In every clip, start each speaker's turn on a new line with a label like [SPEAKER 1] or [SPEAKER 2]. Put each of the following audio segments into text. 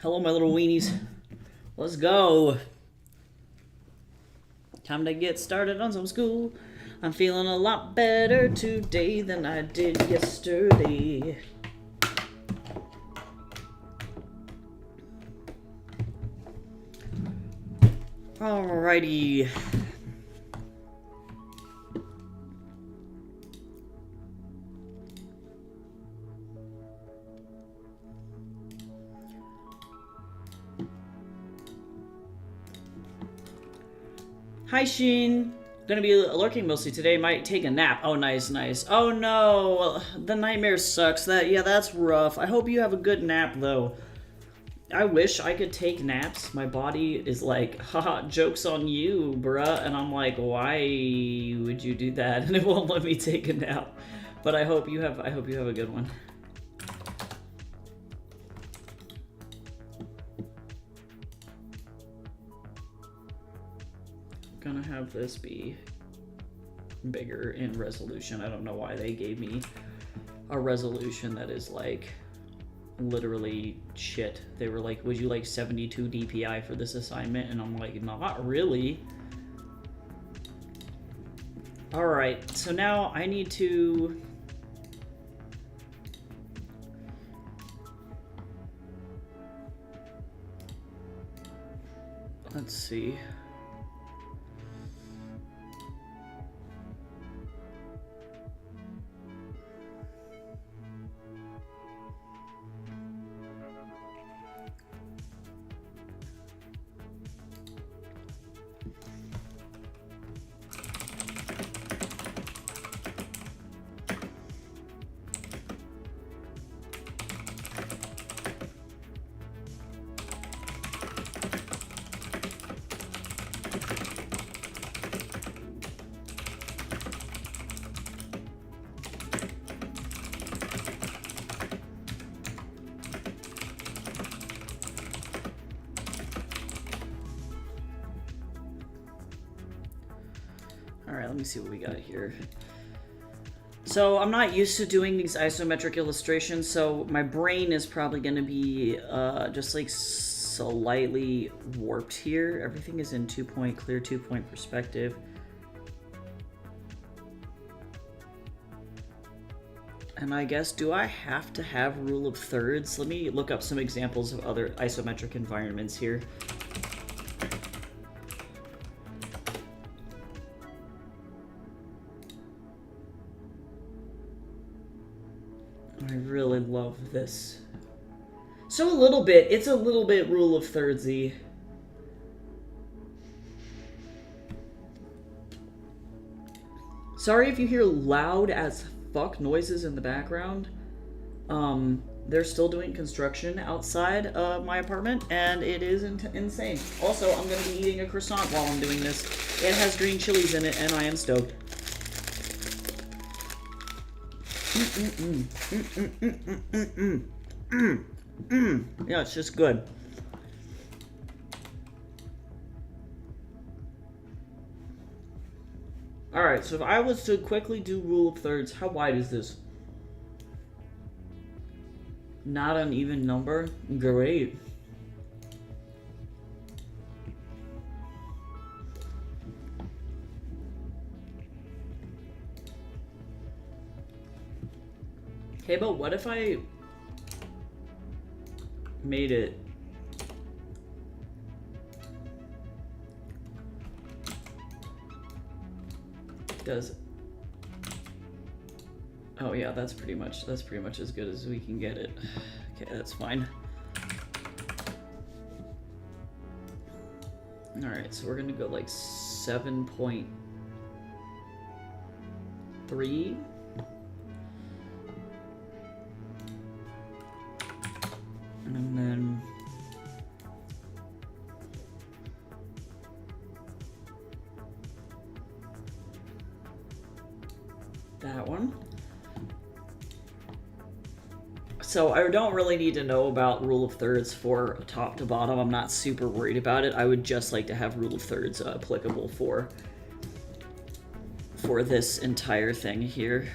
[SPEAKER 1] Hello, my little weenies. Let's go. Time to get started on some school. I'm feeling a lot better today than I did yesterday. Alrighty. Hi, Sheen. Gonna be lurking mostly today. Might take a nap. Oh, nice, nice. Oh no, the nightmare sucks. That's rough. I hope you have a good nap though. I wish I could take naps. My body is like, haha, joke's on you, bruh. And I'm like, why would you do that? And it won't let me take a nap. But I hope you have a good one. Gonna have this be bigger in resolution. I don't know why they gave me a resolution that is like literally shit. They were like, would you like 72 DPI for this assignment? And I'm like, not really. Alright, so now I need to... Let's see. Alright, let me see what we got here. So I'm not used to doing these isometric illustrations, so my brain is probably going to be just like slightly warped here. Everything is in clear 2-point perspective. And I guess, do I have to have rule of thirds? Let me look up some examples of other isometric environments here. I really love this. So it's a little bit rule of thirdsy. Sorry if you hear loud as fuck noises in the background. They're still doing construction outside my apartment, and it is insane. Also, I'm gonna be eating a croissant while I'm doing this. It has green chilies in it, and I am stoked. Yeah, it's just good. Alright, so if I was to quickly do rule of thirds, how wide is this? Not an even number? Great. Okay, but what if I made it does oh yeah, that's pretty much as good as we can get it. Okay, that's fine. All right, so we're gonna go like 7.3. And then that one. So I don't really need to know about rule of thirds for top to bottom. I'm not super worried about it. I would just like to have rule of thirds applicable for this entire thing here.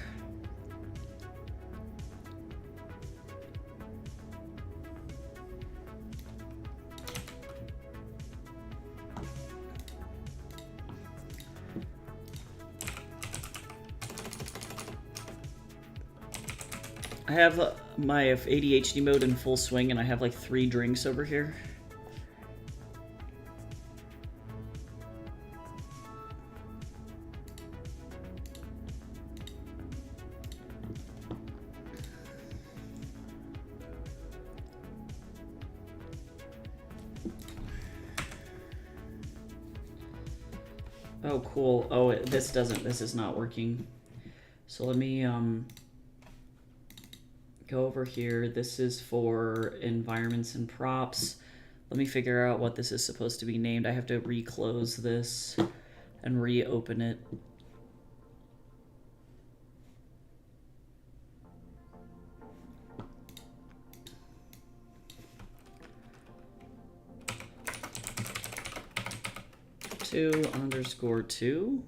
[SPEAKER 1] I have my ADHD mode in full swing, and I have like 3 drinks over here. Oh, cool. Oh, this is not working. So let me, go over here. This is for environments and props. Let me figure out what this is supposed to be named. I have to reclose this and reopen it. _2.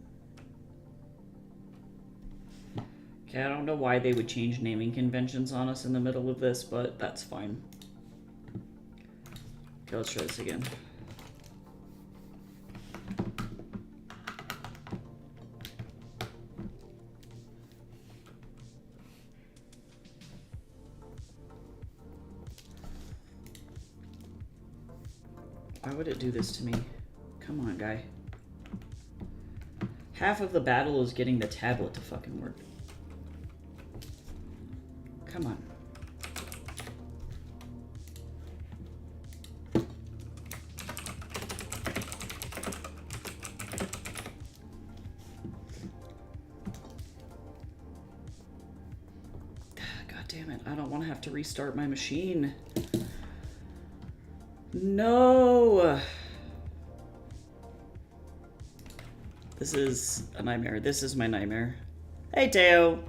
[SPEAKER 1] Okay, I don't know why they would change naming conventions on us in the middle of this, but that's fine. Okay, let's try this again. Why would it do this to me? Come on, guy. Half of the battle is getting the tablet to fucking work. Come on. God damn it, I don't want to have to restart my machine. No! This is a nightmare. This is my nightmare. Hey, Teo!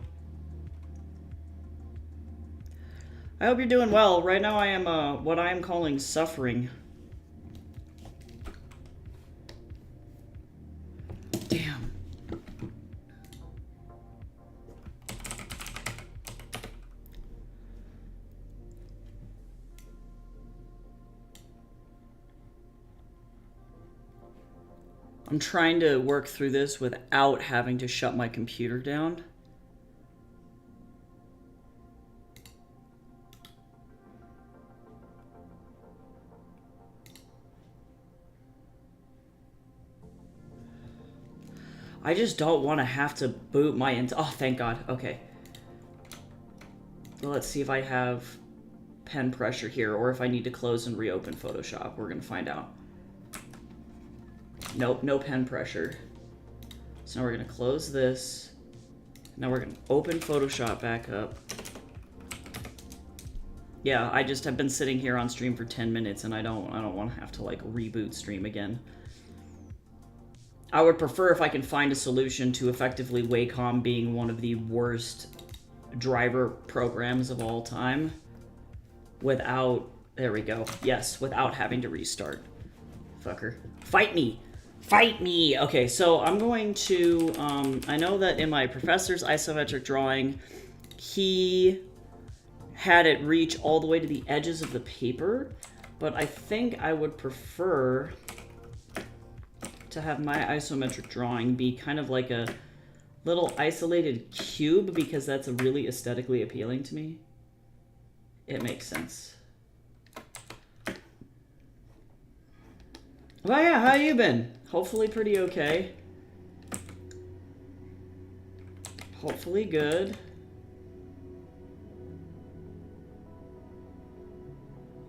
[SPEAKER 1] I hope you're doing well. Right now I am, what I am calling suffering. Damn. I'm trying to work through this without having to shut my computer down. I just don't want to have to boot my oh, thank God. Okay. Well, let's see if I have pen pressure here, or if I need to close and reopen Photoshop. We're going to find out. Nope, no pen pressure. So now we're going to close this. Now we're going to open Photoshop back up. Yeah, I just have been sitting here on stream for 10 minutes, and I don't want to have to, like, reboot stream again. I would prefer if I can find a solution to effectively Wacom being one of the worst driver programs of all time without, there we go, yes, without having to restart. Fucker. Fight me! Fight me! Okay, so I'm going to, I know that in my professor's isometric drawing, he had it reach all the way to the edges of the paper, but I think I would prefer to have my isometric drawing be kind of like a little isolated cube, because that's really aesthetically appealing to me. It makes sense. Well, yeah, how you been? Hopefully pretty okay. Hopefully good.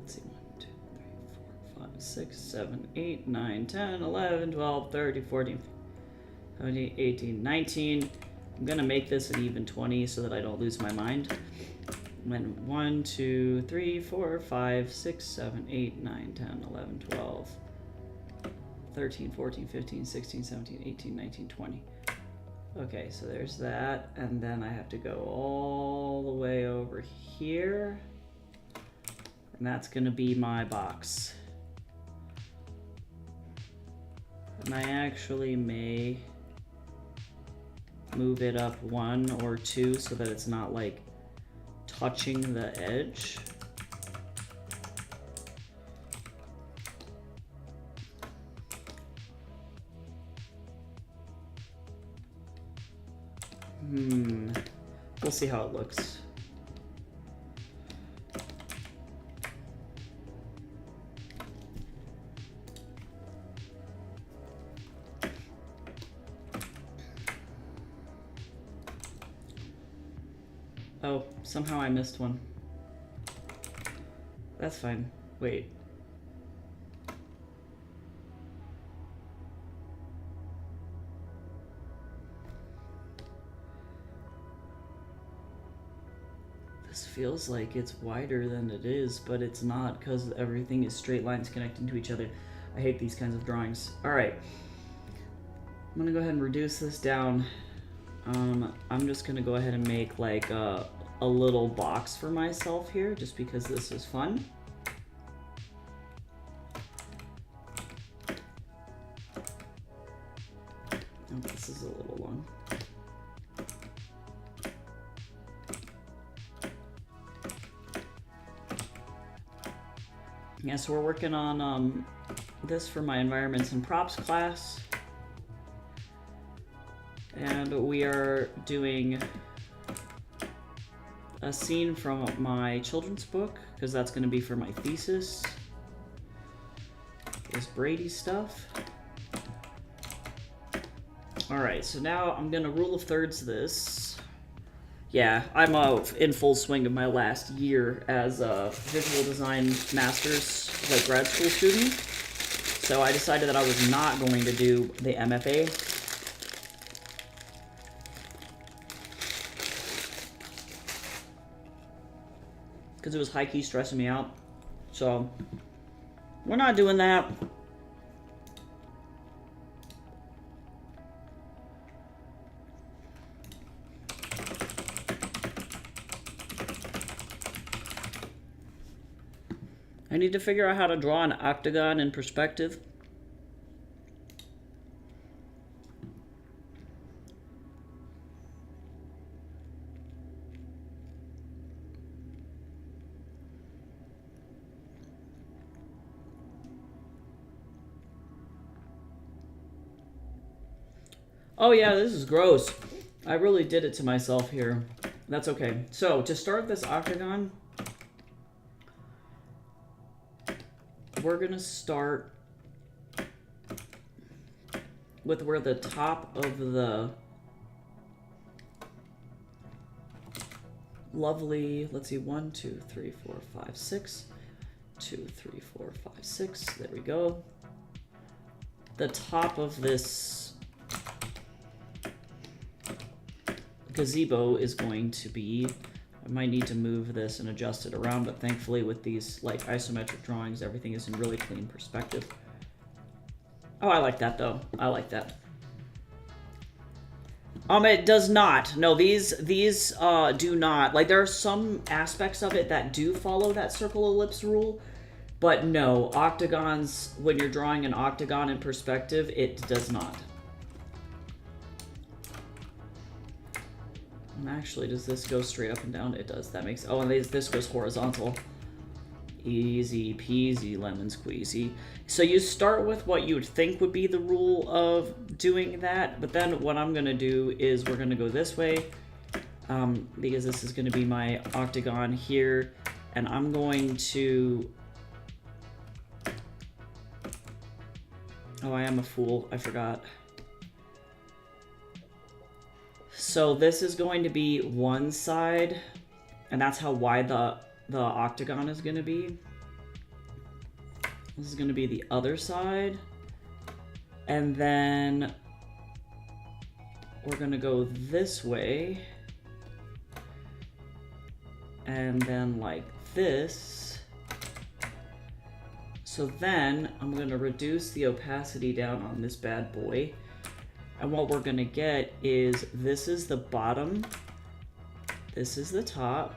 [SPEAKER 1] Let's see, 1, 2, 3, 4, 5, 6, 7, 8, 9, 10, 11, 12, 13, 14, 17, 18, 19. I'm gonna make this an even 20 so that I don't lose my mind. And 1, 2, 3, 4, 5, 6, 7, 8, 9, 10, 11, 12, 13, 14, 15, 16, 17, 18, 19, 20. Okay, so there's that, and then I have to go all the way over here, and that's gonna be my box. And I actually may move it up 1 or 2 so that it's not like touching the edge. We'll see how it looks. Oh, somehow I missed one. That's fine. Wait. This feels like it's wider than it is, but it's not because everything is straight lines connecting to each other. I hate these kinds of drawings. All right. I'm gonna go ahead and reduce this down. I'm just gonna go ahead and make like a little box for myself here, just because this is fun. Oh, this is a little long. Yeah, so we're working on this for my environments and props class. And we are doing a scene from my children's book, because that's going to be for my thesis. This Brady stuff. Alright, so now I'm going to rule of thirds this. Yeah, I'm in full swing of my last year as a visual design master's, like grad school student. So I decided that I was not going to do the MFA. Because it was high-key stressing me out. So, we're not doing that. I need to figure out how to draw an octagon in perspective. Oh yeah, this is gross. I really did it to myself here. That's okay. So, to start this octagon, we're going to start with where the top of the lovely, let's see, 1, 2, 3, 4, 5, 6. 2, 3, 4, 5, 6. There we go. The top of this gazebo is going to be, I might need to move this and adjust it around, but thankfully with these like isometric drawings, everything is in really clean perspective. Oh, I like that though. I like that. It does not. No, these do not. Like, there are some aspects of it that do follow that circle ellipse rule, but no, octagons, when you're drawing an octagon in perspective, it does not. And actually, does this go straight up and down? It does. That makes... Oh, and this goes horizontal. Easy peasy lemon squeezy. So you start with what you would think would be the rule of doing that, but then what I'm going to do is we're going to go this way, because this is going to be my octagon here, and I'm going to... Oh, I am a fool. I forgot. So this is going to be one side, and that's how wide the octagon is going to be. This is going to be the other side. And then we're going to go this way. And then like this. So then I'm going to reduce the opacity down on this bad boy. And what we're going to get is, this is the bottom, this is the top,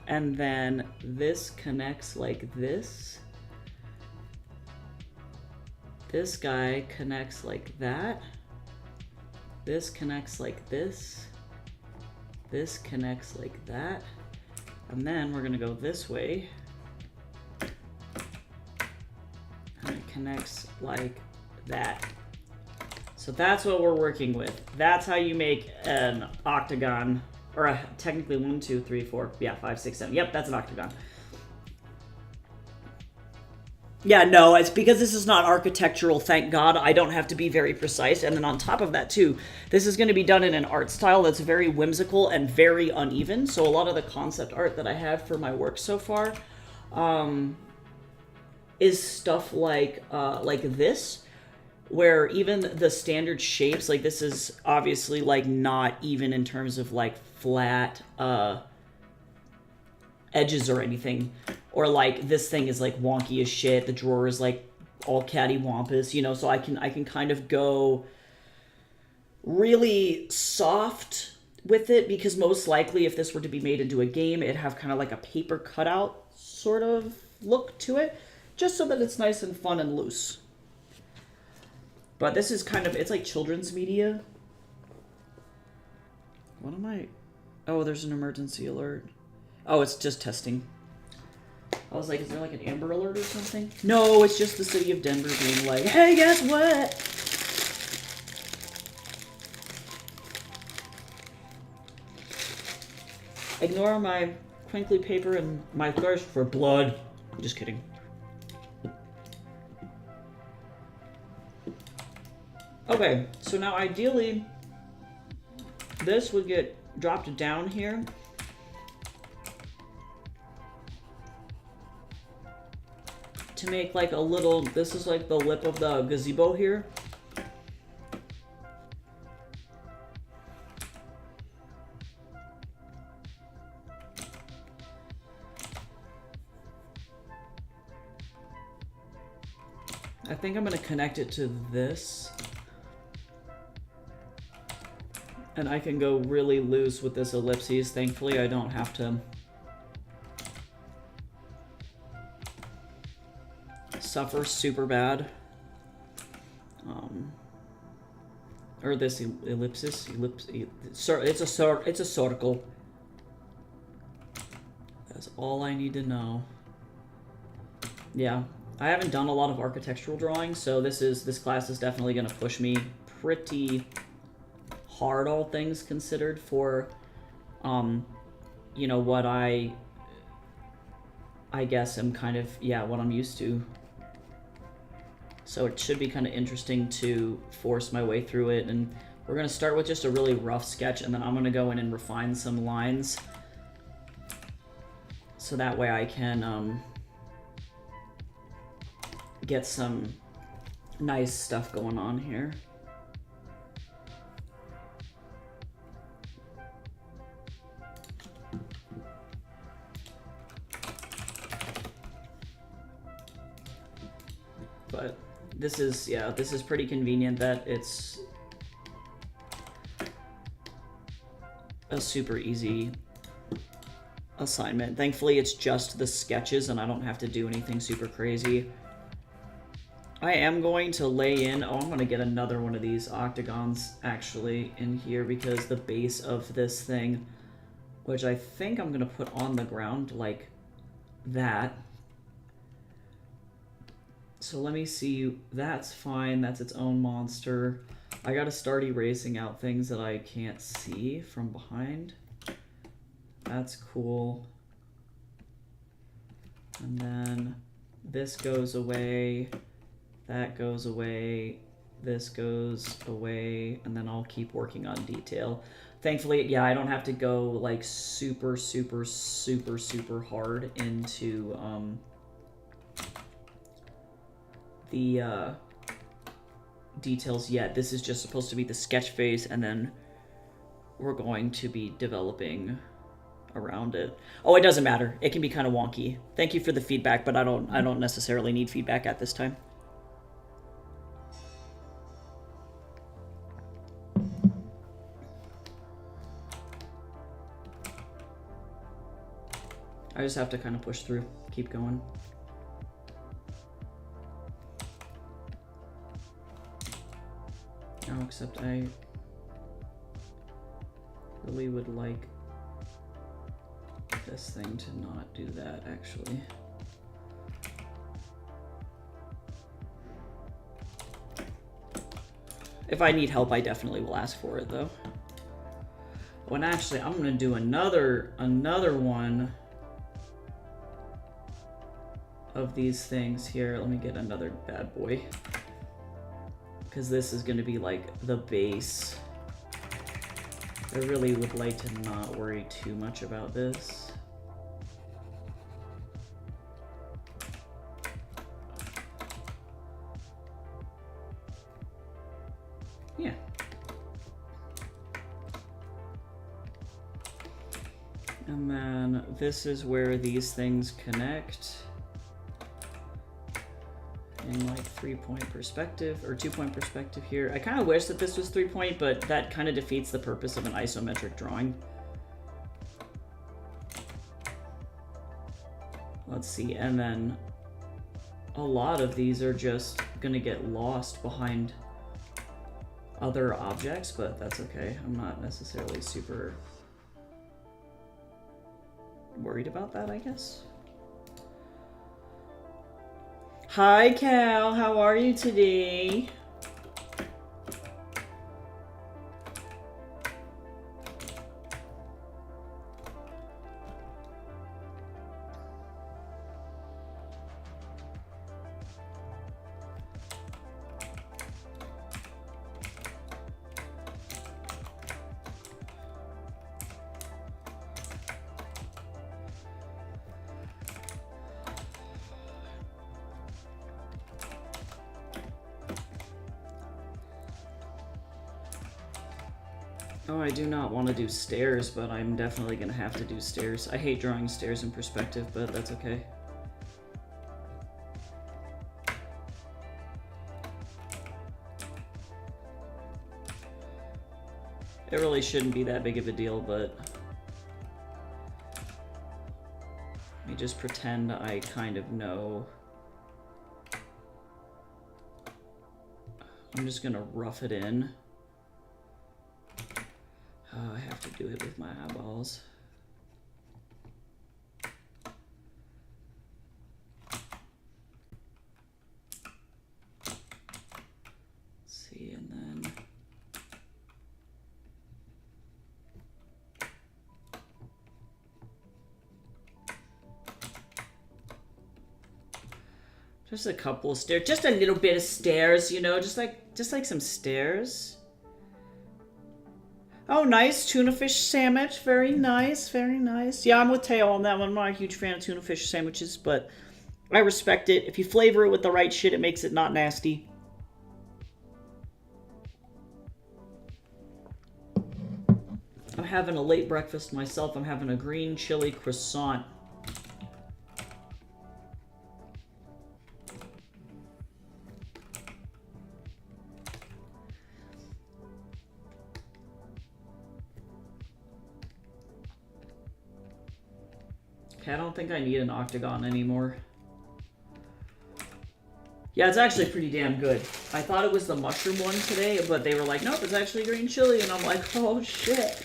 [SPEAKER 1] and then this connects like this. This guy connects like that. This connects like this. This connects like that. And then we're going to go this way. And it connects like that. So that's what we're working with. That's how you make an octagon, or technically 1, 2, 3, 4, yeah, 5, 6, 7. Yep, that's an octagon. Yeah, no, it's because this is not architectural, thank God. I don't have to be very precise. And then on top of that, too, this is going to be done in an art style that's very whimsical and very uneven. So a lot of the concept art that I have for my work so far is stuff like this, where even the standard shapes, like this is obviously like not even in terms of like flat edges or anything, or like this thing is like wonky as shit, the drawer is like all cattywampus, you know, so I can kind of go really soft with it, because most likely if this were to be made into a game, it'd have kind of like a paper cutout sort of look to it, just so that it's nice and fun and loose. But this is kind of, it's like children's media. What am I? Oh, there's an emergency alert. Oh, it's just testing. I was like, is there like an Amber Alert or something? No, it's just the city of Denver being like, hey, guess what? Ignore my crinkly paper and my thirst for blood. Just kidding. Okay, so now ideally, this would get dropped down here. To make like a little, this is like the lip of the gazebo here. I think I'm gonna connect it to this. And I can go really loose with this ellipses. Thankfully, I don't have to suffer super bad. Or this ellipsis, it's a circle. That's all I need to know. Yeah, I haven't done a lot of architectural drawing, so this class is definitely going to push me pretty hard, all things considered, for you know, what I guess am kind of, yeah, what I'm used to. So it should be kind of interesting to force my way through it. And we're going to start with just a really rough sketch, and then I'm going to go in and refine some lines. So that way I can get some nice stuff going on here. But this is, yeah, this is pretty convenient that it's a super easy assignment. Thankfully, it's just the sketches and I don't have to do anything super crazy. I am going to lay in, oh, I'm going to get another one of these octagons actually in here, because the base of this thing, which I think I'm going to put on the ground like that. So let me see, that's fine, that's its own monster. I gotta start erasing out things that I can't see from behind. That's cool. And then this goes away, that goes away, this goes away, and then I'll keep working on detail. Thankfully, yeah, I don't have to go like super hard into the details yet. This is just supposed to be the sketch phase, and then we're going to be developing around it. Oh, it doesn't matter. It can be kind of wonky. Thank you for the feedback, but I don't necessarily need feedback at this time. I just have to kind of push through, keep going. Oh, except I really would like this thing to not do that, actually. If I need help, I definitely will ask for it, though. Oh, and actually, I'm gonna do another one of these things here. Let me get another bad boy, because this is going to be like the base. I really would like to not worry too much about this. Yeah. And then this is where these things connect in like 3-point perspective or 2-point perspective here. I kind of wish that this was 3-point, but that kind of defeats the purpose of an isometric drawing. Let's see, and then a lot of these are just gonna get lost behind other objects, but that's okay. I'm not necessarily super worried about that, I guess. Hi, Cal. How are you today? Oh, I do not want to do stairs, but I'm definitely going to have to do stairs. I hate drawing stairs in perspective, but that's okay. It really shouldn't be that big of a deal, but let me just pretend I kind of know. I'm just going to rough it in. I have to do it with my eyeballs. Let's see, and then just a couple of stairs, just a little bit of stairs, you know, just like some stairs. Oh, nice. Tuna fish sandwich. Very nice. Very nice. Yeah, I'm with Teo on that one. I'm not a huge fan of tuna fish sandwiches, but I respect it. If you flavor it with the right shit, it makes it not nasty. I'm having a late breakfast myself. I'm having a green chili croissant. I don't think I need an octagon anymore. Yeah, it's actually pretty damn good. I thought it was the mushroom one today, but they were like, nope, it's actually green chili, and I'm like, oh shit.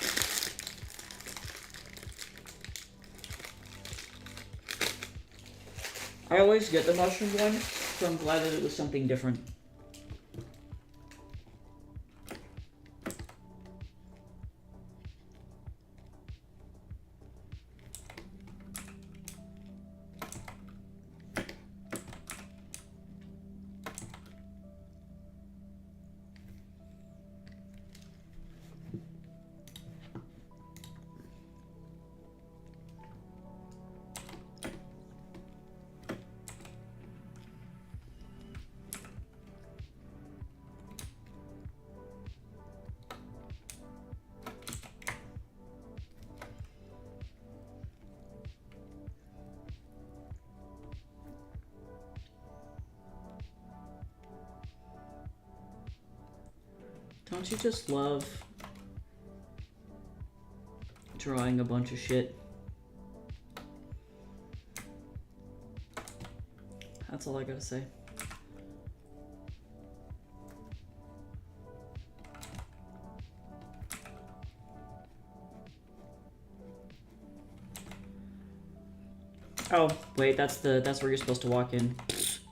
[SPEAKER 1] I always get the mushroom one, so I'm glad that it was something different. Don't you just love drawing a bunch of shit? That's all I gotta say. Oh, wait, that's where you're supposed to walk in.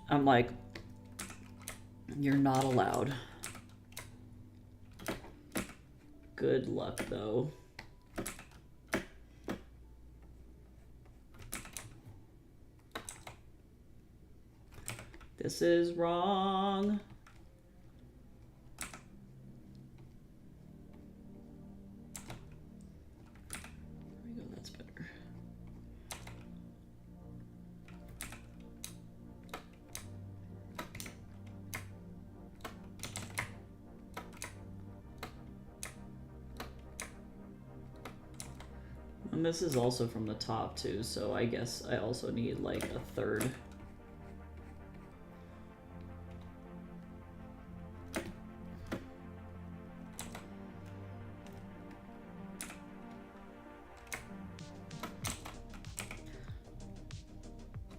[SPEAKER 1] I'm like, you're not allowed. Good luck, though. This is wrong. There we go, that's better. And this is also from the top too, so I guess I also need like a third.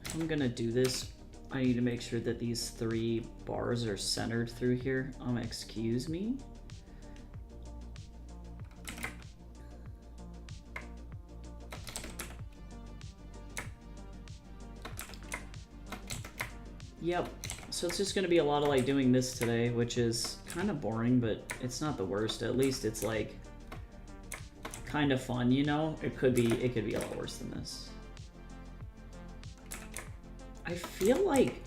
[SPEAKER 1] If I'm gonna do this, I need to make sure that these 3 bars are centered through here. Excuse me. Yep, so it's just gonna be a lot of like doing this today, which is kind of boring, but it's not the worst. At least it's like kind of fun, you know? It could be a lot worse than this. I feel like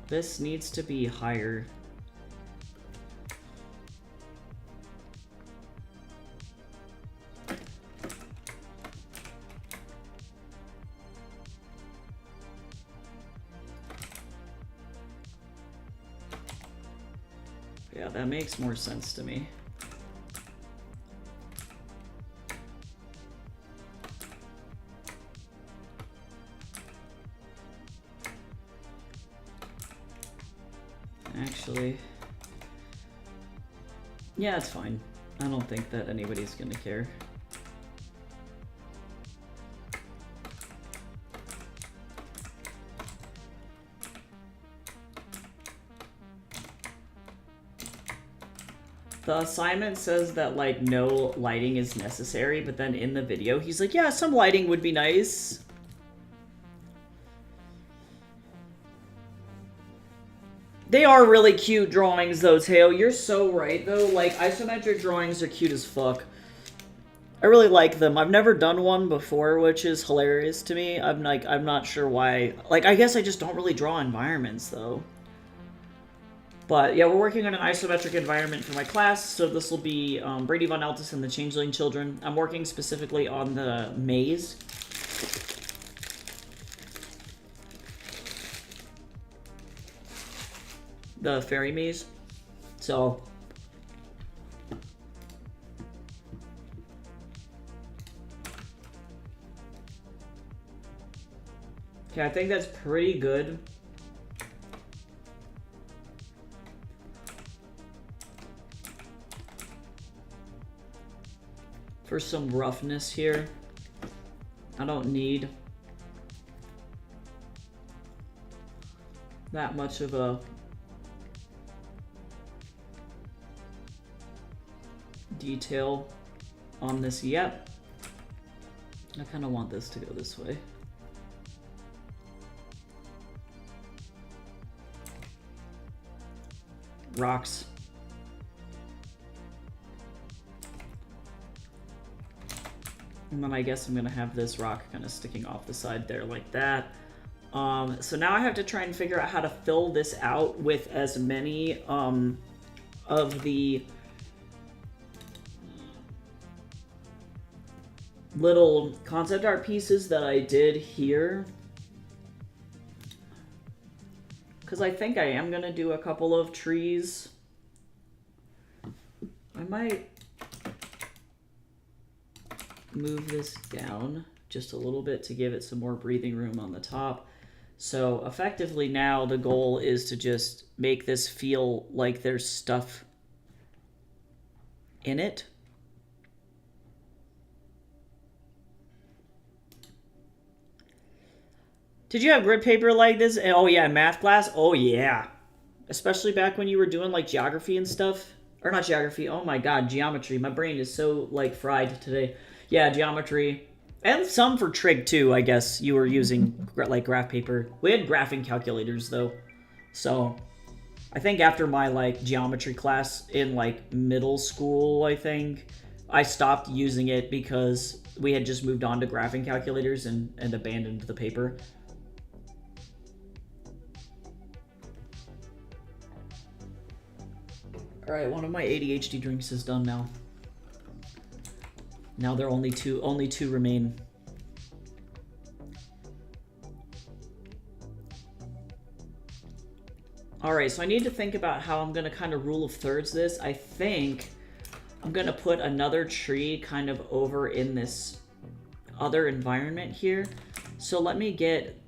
[SPEAKER 1] this needs to be higher. Yeah, that makes more sense to me. Actually, yeah, it's fine. I don't think that anybody's gonna care. The assignment says that, like, no lighting is necessary, but then in the video, he's like, yeah, some lighting would be nice. They are really cute drawings, though, Teo. You're so right, though. Like, isometric drawings are cute as fuck. I really like them. I've never done one before, which is hilarious to me. I'm not sure why. Like, I guess I just don't really draw environments, though. But yeah, we're working on an isometric environment for my class, so this will be Brady Von Altus and the Changeling Children. I'm working specifically on the maze. The fairy maze. So okay, I think that's pretty good. For some roughness here. I don't need that much of a detail on this yet. I kind of want this to go this way. Rocks. And then I guess I'm gonna have this rock kind of sticking off the side there like that. So now I have to try and figure out how to fill this out with as many of the little concept art pieces that I did here. Because I think I am gonna do a couple of trees. I might move this down just a little bit to give it some more breathing room on the top. So effectively now the goal is to just make this feel like there's stuff in it. Did you have grid paper like this? Oh yeah, math class? Oh yeah. Especially back when you were doing like geography and stuff. Or not geography, oh my god, geometry. My brain is so like fried today. Yeah, geometry. And some for trig too, I guess. You were using like graph paper. We had graphing calculators though. So I think after my like geometry class in like middle school, I think, I stopped using it because we had just moved on to graphing calculators and abandoned the paper. Alright, one of my ADHD drinks is done now. Now there are only two remain. Alright, so I need to think about how I'm gonna kind of rule of thirds this. I think I'm gonna put another tree kind of over in this other environment here. So let me get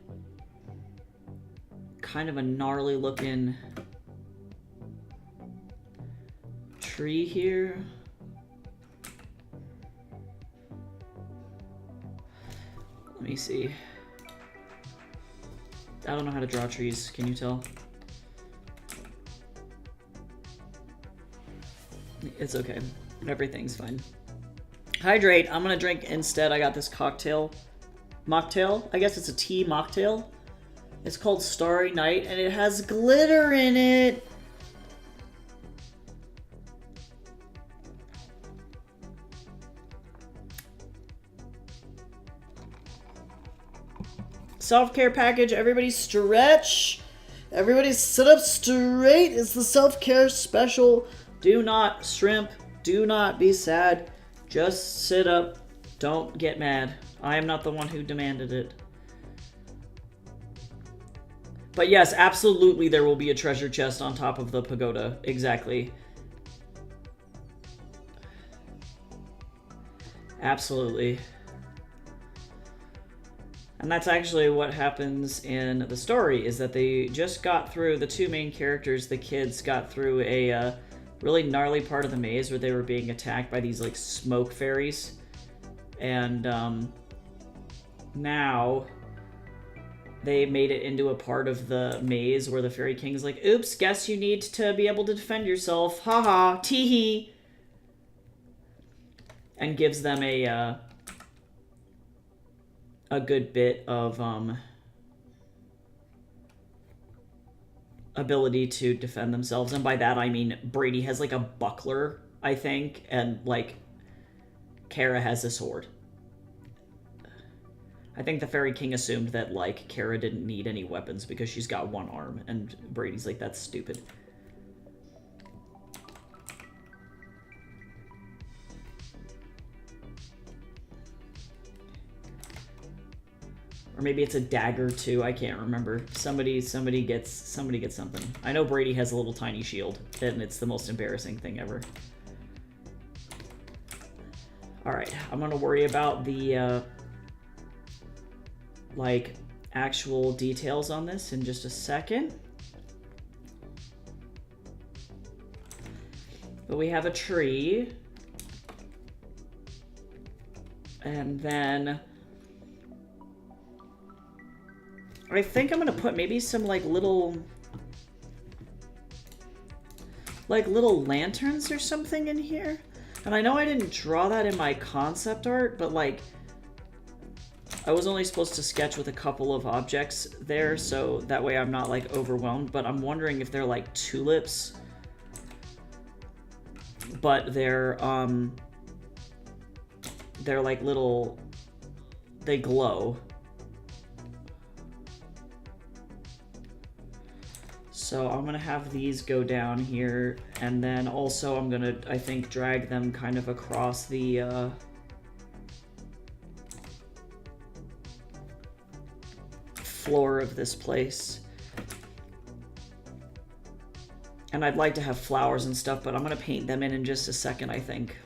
[SPEAKER 1] kind of a gnarly looking tree here. Let me see. I don't know how to draw trees, can you tell? It's okay. Everything's fine. Hydrate. I'm gonna drink instead. I got this cocktail. Mocktail? I guess it's a tea mocktail. It's called Starry Night, and it has glitter in it! Self-care package. Everybody stretch. Everybody sit up straight. It's the self-care special. Do not shrimp. Do not be sad. Just sit up. Don't get mad. I am not the one who demanded it. But yes, absolutely there will be a treasure chest on top of the pagoda. Exactly. Absolutely. And that's actually what happens in the story, is that they just got through, the two main characters, the kids, got through a really gnarly part of the maze where they were being attacked by these, like, smoke fairies. And, now they made it into a part of the maze where the Fairy King's like, oops, guess you need to be able to defend yourself. Haha, tee-hee. And gives them a good bit of, ability to defend themselves. And by that, I mean Brady has, like, a buckler, I think, and, like, Kara has a sword. I think the Fairy King assumed that, like, Kara didn't need any weapons because she's got one arm, and Brady's like, that's stupid. Or maybe it's a dagger too, I can't remember. Somebody gets something. I know Brady has a little tiny shield, and it's the most embarrassing thing ever. Alright, I'm gonna worry about the, like, actual details on this in just a second. But we have a tree. And then I think I'm gonna put maybe some, like, little lanterns or something in here. And I know I didn't draw that in my concept art, but, like, I was only supposed to sketch with a couple of objects there, so that way I'm not, like, overwhelmed. But I'm wondering if they're, like, tulips. But they're like little, they glow. So I'm gonna have these go down here, and then also I'm gonna, I think, drag them kind of across the, floor of this place. And I'd like to have flowers and stuff, but I'm gonna paint them in just a second, I think.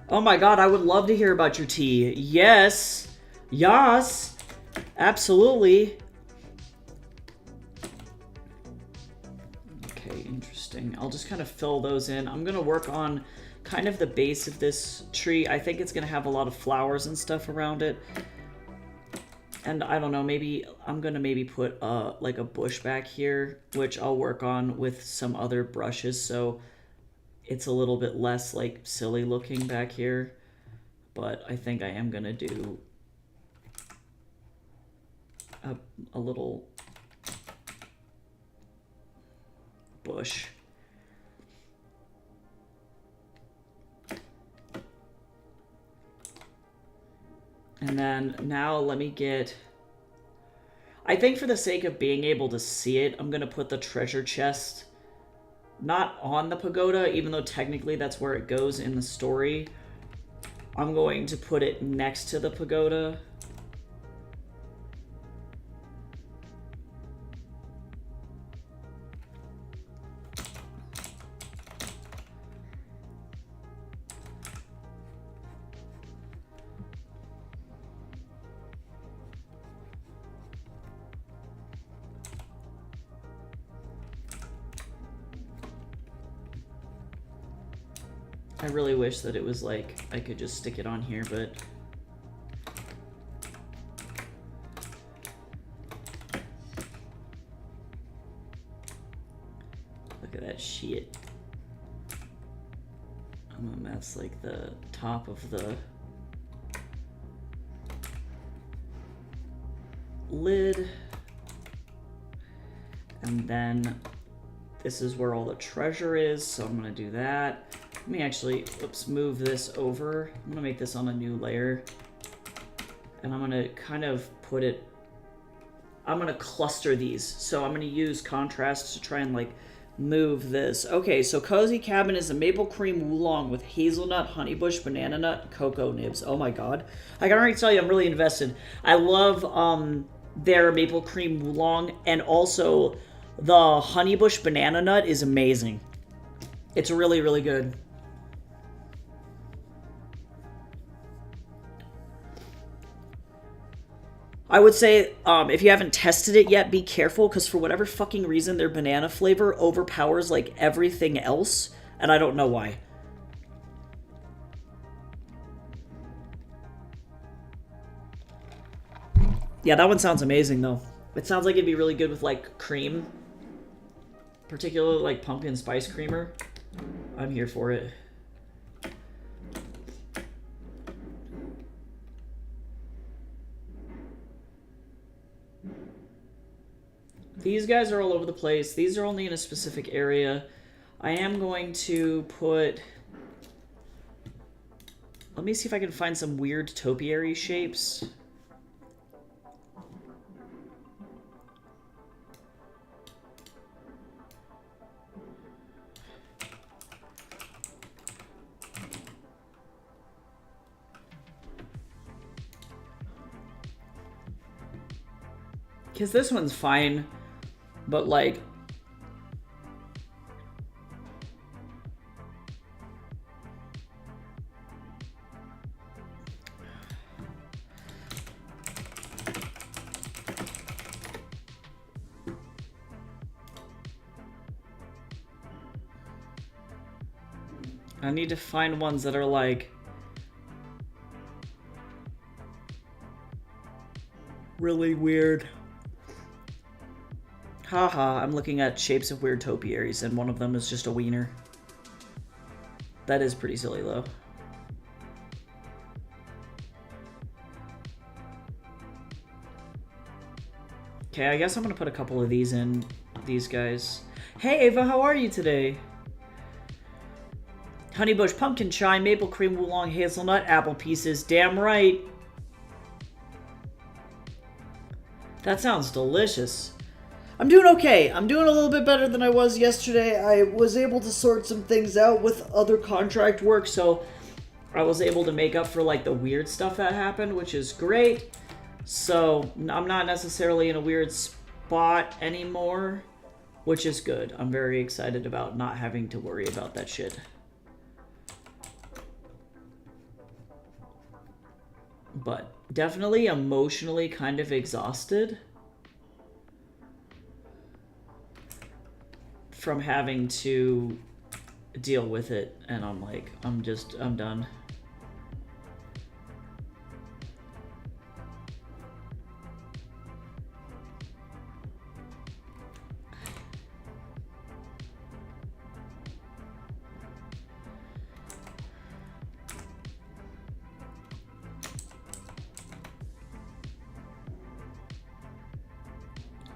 [SPEAKER 1] Oh my god, I would love to hear about your tea. Yes. Yes. Absolutely. Okay, interesting. I'll just kind of fill those in. I'm gonna work on kind of the base of this tree. I think it's gonna have a lot of flowers and stuff around it. And I don't know, maybe I'm gonna maybe put like a bush back here, which I'll work on with some other brushes, so it's a little bit less, like, silly looking back here. But I think I am gonna do a little bush. And then now let me get... I think for the sake of being able to see it, I'm going to put the treasure chest not on the pagoda, even though technically that's where it goes in the story. I'm going to put it next to the pagoda. I really wish that it was like, I could just stick it on here, but... Look at that shit. I'm gonna mess like the top of the lid. And then this is where all the treasure is, so I'm gonna do that. Let me actually, oops, move this over. I'm gonna make this on a new layer. And I'm gonna kind of put it, I'm gonna cluster these. So I'm gonna use contrast to try and like move this. Okay, so Cozy Cabin is a maple cream oolong with hazelnut, honeybush, banana nut, cocoa nibs. Oh my god. I can already tell you I'm really invested. I love their maple cream oolong, and also the honeybush banana nut is amazing. It's really, really good. I would say, if you haven't tested it yet, be careful, because for whatever fucking reason, their banana flavor overpowers, like, everything else, and I don't know why. Yeah, that one sounds amazing, though. It sounds like it'd be really good with, like, cream. Particularly, like, pumpkin spice creamer. I'm here for it. These guys are all over the place. These are only in a specific area. I am going to put... Let me see if I can find some weird topiary shapes. Because this one's fine. But, like, I need to find ones that are, like, really weird. Haha, I'm looking at shapes of weird topiaries, and one of them is just a wiener. That is pretty silly, though. Okay, I guess I'm gonna put a couple of these in, these guys. Hey, Ava, how are you today? Honeybush, pumpkin chai, maple cream, oolong, hazelnut, apple pieces. Damn right. That sounds delicious. I'm doing okay. I'm doing a little bit better than I was yesterday. I was able to sort some things out with other contract work, so I was able to make up for, like, the weird stuff that happened, which is great. So I'm not necessarily in a weird spot anymore, which is good. I'm very excited about not having to worry about that shit. But definitely emotionally kind of exhausted from having to deal with it, and I'm like, I'm done.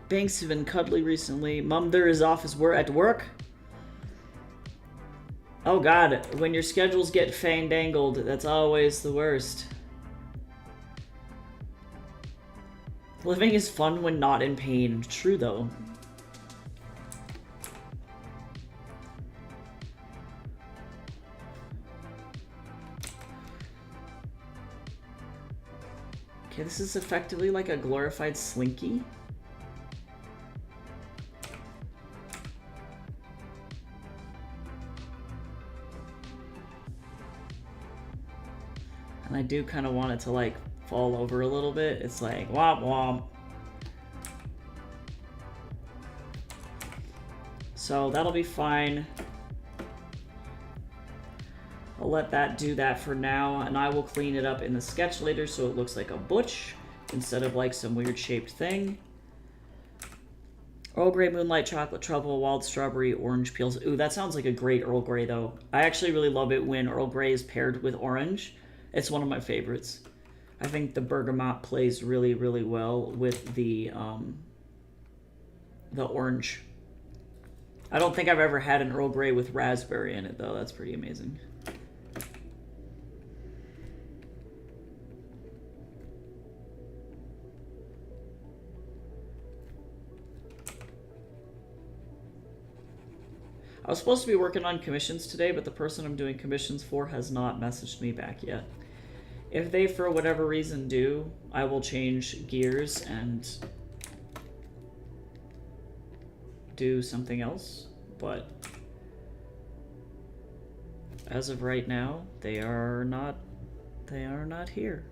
[SPEAKER 1] Banks have been cuddly recently. Mom, there is off at work. Oh god, when your schedules get fandangled, that's always the worst. Living is fun when not in pain. True, though. Okay, this is effectively like a glorified Slinky. And I do kind of want it to like fall over a little bit. It's like womp womp. So that'll be fine. I'll let that do that for now, and I will clean it up in the sketch later so it looks like a butch instead of like some weird shaped thing. Earl Grey, Moonlight, Chocolate Truffle, Wild Strawberry, Orange Peels. Ooh, that sounds like a great Earl Grey though. I actually really love it when Earl Grey is paired with orange. It's one of my favorites. I think the bergamot plays really, really well with the orange. I don't think I've ever had an Earl Grey with raspberry in it though. That's pretty amazing. I was supposed to be working on commissions today, but the person I'm doing commissions for has not messaged me back yet. If they, for whatever reason, do, I will change gears and do something else. But as of right now, they are not here.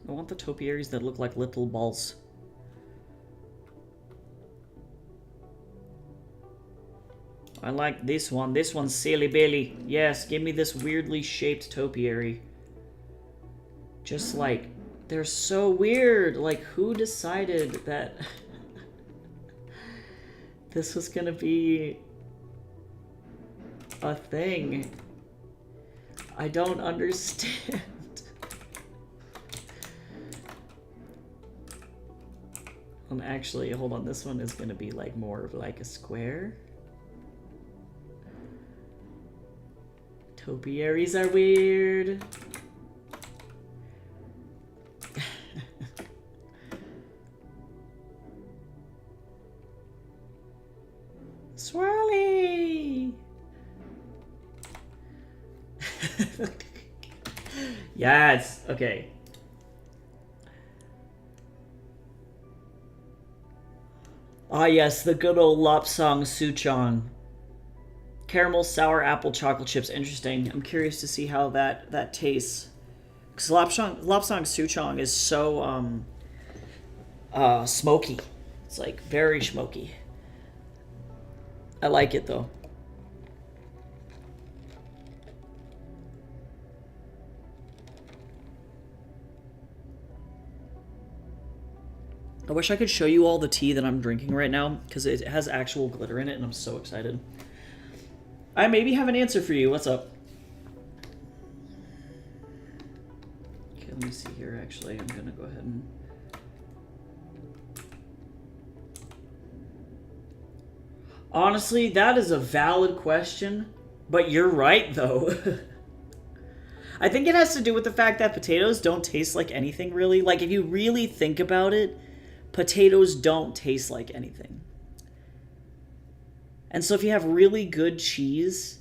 [SPEAKER 1] I want the topiaries that look like little balls. I like this one. This one's silly Billy. Yes, give me this weirdly shaped topiary. Just like, they're so weird. Like, who decided that this was gonna be a thing? I don't understand. Actually, hold on, this one is gonna be like more of like a square. Topiaries are weird. Swirly! Yes, okay. Ah yes, the good old Lapsang Souchong. Caramel, sour, apple, chocolate chips. Interesting. I'm curious to see how that tastes. Because Lapsang Souchong is so smoky. It's like very smoky. I like it though. I wish I could show you all the tea that I'm drinking right now, because it has actual glitter in it, and I'm so excited. I maybe have an answer for you. What's up? Okay, let me see here, actually. I'm gonna go ahead and... Honestly, that is a valid question, but you're right, though. I think it has to do with the fact that potatoes don't taste like anything, really. Like, if you really think about it, potatoes don't taste like anything. And so if you have really good cheese,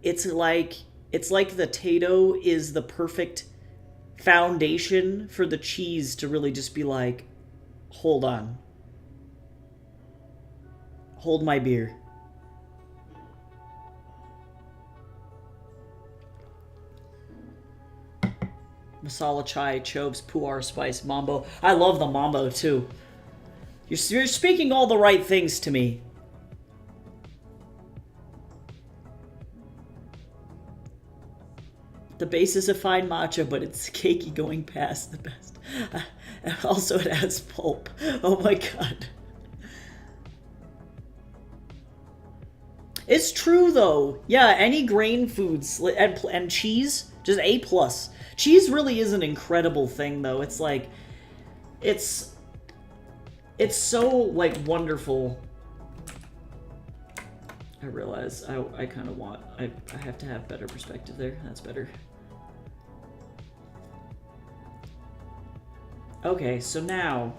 [SPEAKER 1] it's like the Tato is the perfect foundation for the cheese to really just be like, hold on. Hold my beer. Masala chai, choves, pu'er spice, mambo. I love the mambo too. You're speaking all the right things to me. The base is a fine matcha, but it's cakey going past the best. Also, it adds pulp. Oh my god. It's true though. Yeah, any grain foods and cheese, just A+. Cheese really is an incredible thing though. It's like, it's so like wonderful I realize I kind of want... I have to have better perspective there. That's better. Okay, so now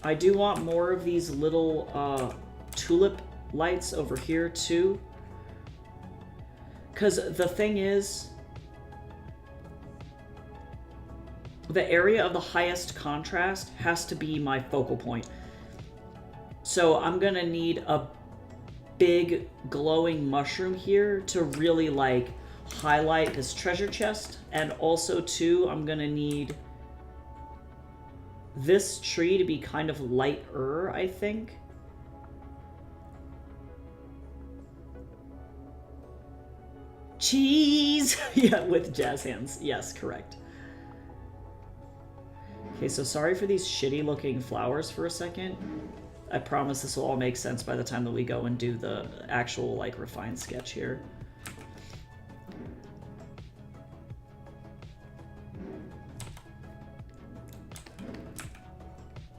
[SPEAKER 1] I do want more of these little tulip lights over here too. Because the thing is, the area of the highest contrast has to be my focal point. So I'm gonna need a big glowing mushroom here to really like highlight this treasure chest. And also too, I'm gonna need this tree to be kind of lighter, I think. Cheese! Yeah, with jazz hands. Yes, correct. Okay, so sorry for these shitty looking flowers for a second. I promise this will all make sense by the time that we go and do the actual, like, refined sketch here.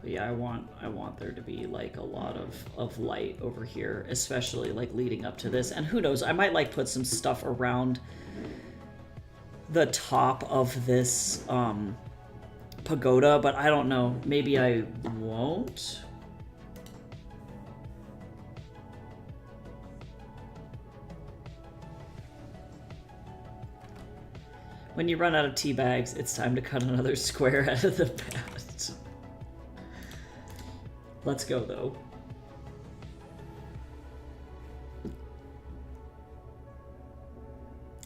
[SPEAKER 1] But yeah, I want there to be like a lot of light over here, especially like leading up to this. And who knows, I might like put some stuff around the top of this pagoda, but I don't know. Maybe I won't. When you run out of tea bags, it's time to cut another square out of the bat. Let's go, though.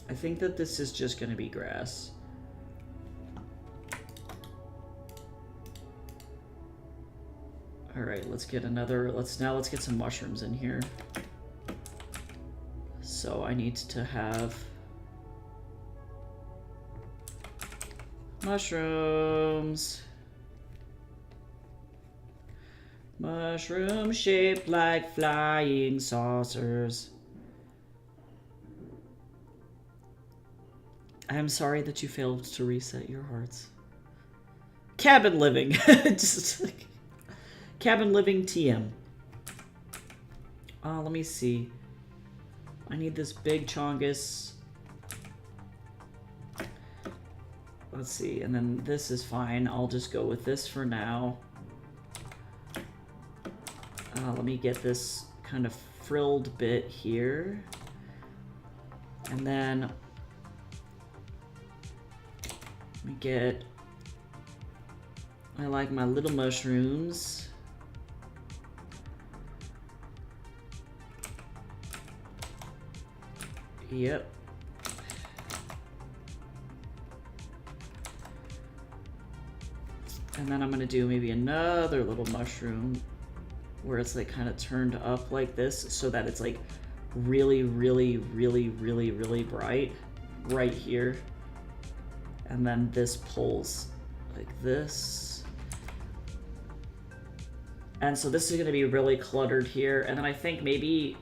[SPEAKER 1] I think that this is just going to be grass. All right, let's get another, let's get some mushrooms in here. So I need to have mushrooms. Mushroom shaped like flying saucers. I am sorry that you failed to reset your hearts. Cabin living. Just like cabin living TM. Let me see. I need this big chongus. Let's see, and then this is fine. I'll just go with this for now. Let me get this kind of frilled bit here. And then let me get, I like my little mushrooms. Yep. And then I'm gonna do maybe another little mushroom where it's like kind of turned up like this so that it's like really, really, really, really, really bright right here. And then this pulls like this. And so this is gonna be really cluttered here. And then I think maybe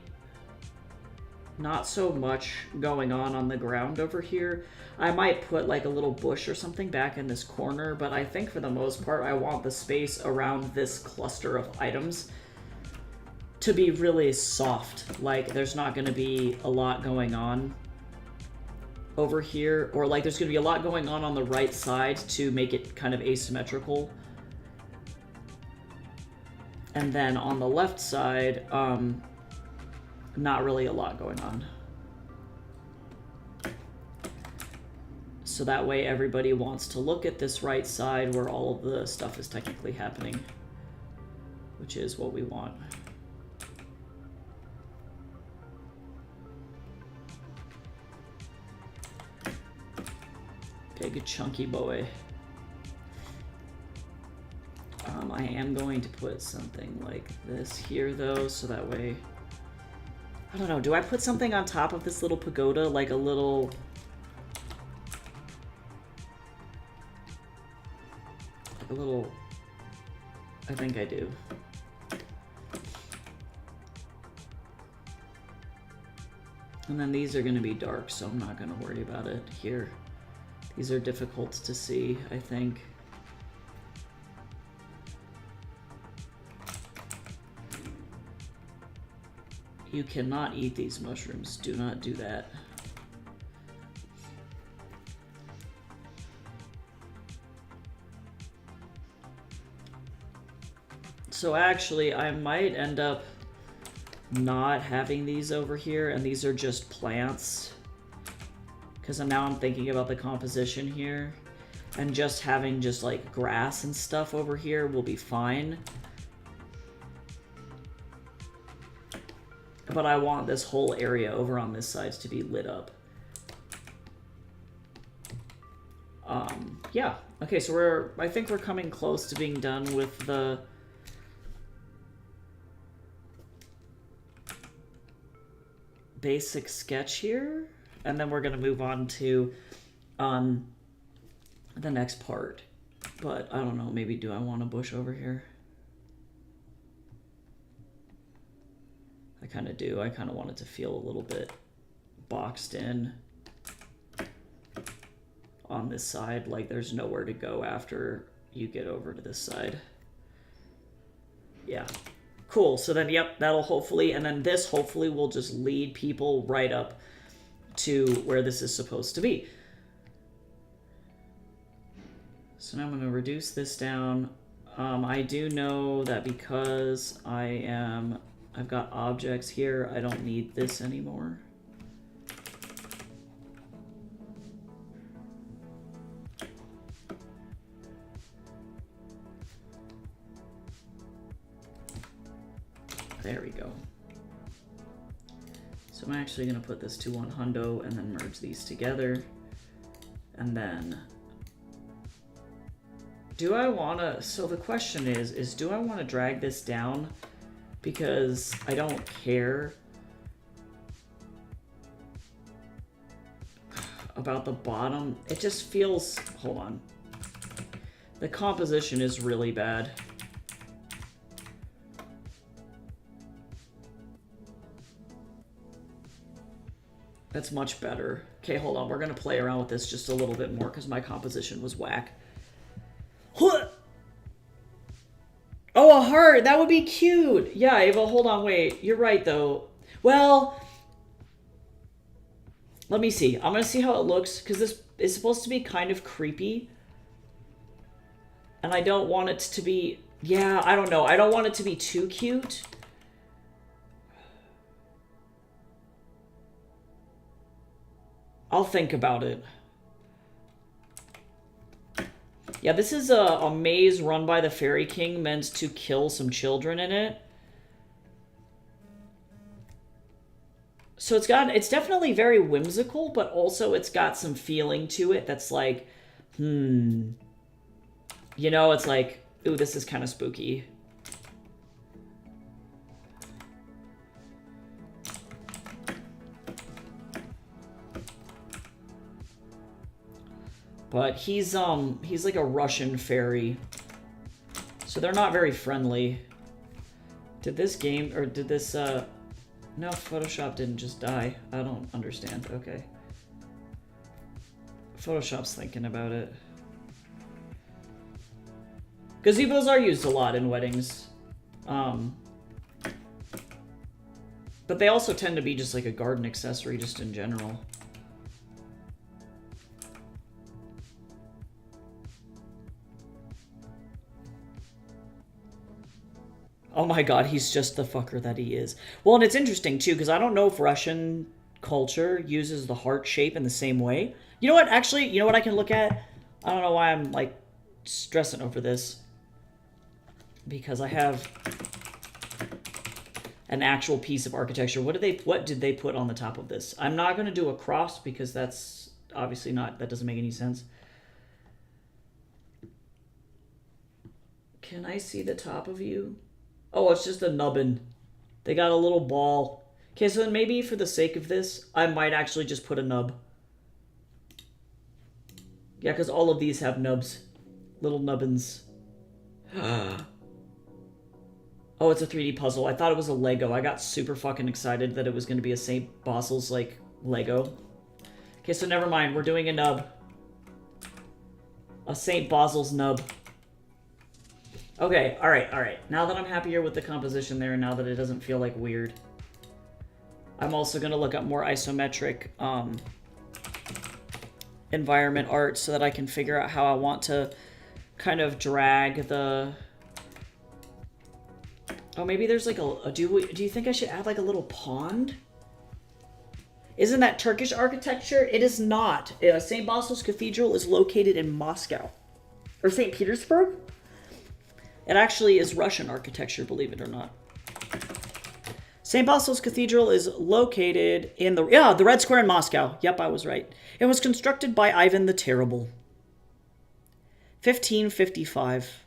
[SPEAKER 1] not so much going on the ground over here. I might put like a little bush or something back in this corner, but I think for the most part, I want the space around this cluster of items to be really soft. Like there's not going to be a lot going on over here, or like there's going to be a lot going on the right side to make it kind of asymmetrical. And then on the left side, not really a lot going on. So that way everybody wants to look at this right side where all of the stuff is technically happening, which is what we want. Big chunky boy. I am going to put something like this here though, so that way, I don't know, do I put something on top of this little pagoda, like a little, I think I do. And then these are going to be dark, so I'm not going to worry about it here. These are difficult to see, I think. You cannot eat these mushrooms. Do not do that. So actually, I might end up not having these over here, and these are just plants. Because now I'm thinking about the composition here. And just having just like grass and stuff over here will be fine. But I want this whole area over on this side to be lit up. Yeah. Okay, so I think we're coming close to being done with the basic sketch here, and then we're gonna move on to the next part. But I don't know, maybe do I want a bush over here? I kind of do. I kind of want it to feel a little bit boxed in on this side, like there's nowhere to go after you get over to this side. Yeah. Cool, so then, yep, that'll hopefully, and then this hopefully will just lead people right up to where this is supposed to be. So now I'm going to reduce this down. I do know that because I've got objects here, I don't need this anymore. There we go. So I'm actually going to put this to 100 and then merge these together. And then, do I want to, so the question is do I want to drag this down? Because I don't care about the bottom. It just feels, hold on. The composition is really bad. That's much better. Okay, hold on. We're going to play around with this just a little bit more because my composition was whack. Oh, a heart! That would be cute! Yeah, Ava, hold on, wait. You're right, though. Well, let me see. I'm going to see how it looks because this is supposed to be kind of creepy. And I don't want it to be... Yeah, I don't know. I don't want it to be too cute. I'll think about it. Yeah, this is a maze run by the Fairy King meant to kill some children in it. So it's definitely very whimsical, but also it's got some feeling to it that's like, You know, it's like, ooh, this is kind of spooky. But he's like a Russian fairy. So they're not very friendly. Did this game, or did this, no, Photoshop didn't just die. I don't understand. Okay. Photoshop's thinking about it. Gazebos are used a lot in weddings. But they also tend to be just like a garden accessory just in general. Oh my god, he's just the fucker that he is. Well, and it's interesting, too, because I don't know if Russian culture uses the heart shape in the same way. You know what? Actually, you know what I can look at? I don't know why I'm, like, stressing over this. Because I have an actual piece of architecture. What did they put on the top of this? I'm not going to do a cross because that's obviously not... That doesn't make any sense. Can I see the top of you? Oh, it's just a nubbin. They got a little ball. Okay, so then maybe for the sake of this, I might actually just put a nub. Yeah, because all of these have nubs. Little nubbins. Oh, it's a 3D puzzle. I thought it was a Lego. I got super fucking excited that it was going to be a St. Basil's, like, Lego. Okay, so never mind. We're doing a nub. A St. Basil's nub. Okay, alright. Now that I'm happier with the composition there, and now that it doesn't feel like weird. I'm also going to look up more isometric environment art so that I can figure out how I want to kind of drag the... Oh, maybe there's like a... Do you think I should add like a little pond? Isn't that Turkish architecture? It is not. St. Basil's Cathedral is located in Moscow. Or St. Petersburg? It actually is Russian architecture, believe it or not. St. Basil's Cathedral is located in the Red Square in Moscow. Yep, I was right. It was constructed by Ivan the Terrible. 1555.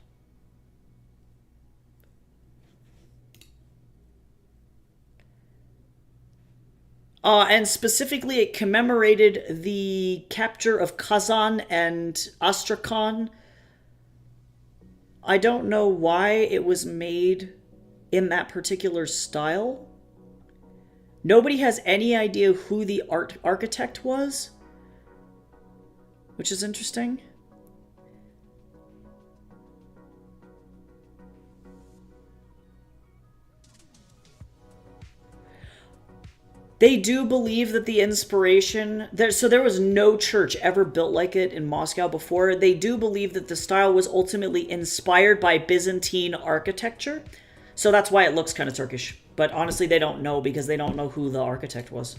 [SPEAKER 1] And specifically, it commemorated the capture of Kazan and Astrakhan. I don't know why it was made in that particular style. Nobody has any idea who the architect was, which is interesting. They do believe that the inspiration... So there was no church ever built like it in Moscow before. They do believe that the style was ultimately inspired by Byzantine architecture. So that's why it looks kind of Turkish. But honestly, they don't know because they don't know who the architect was.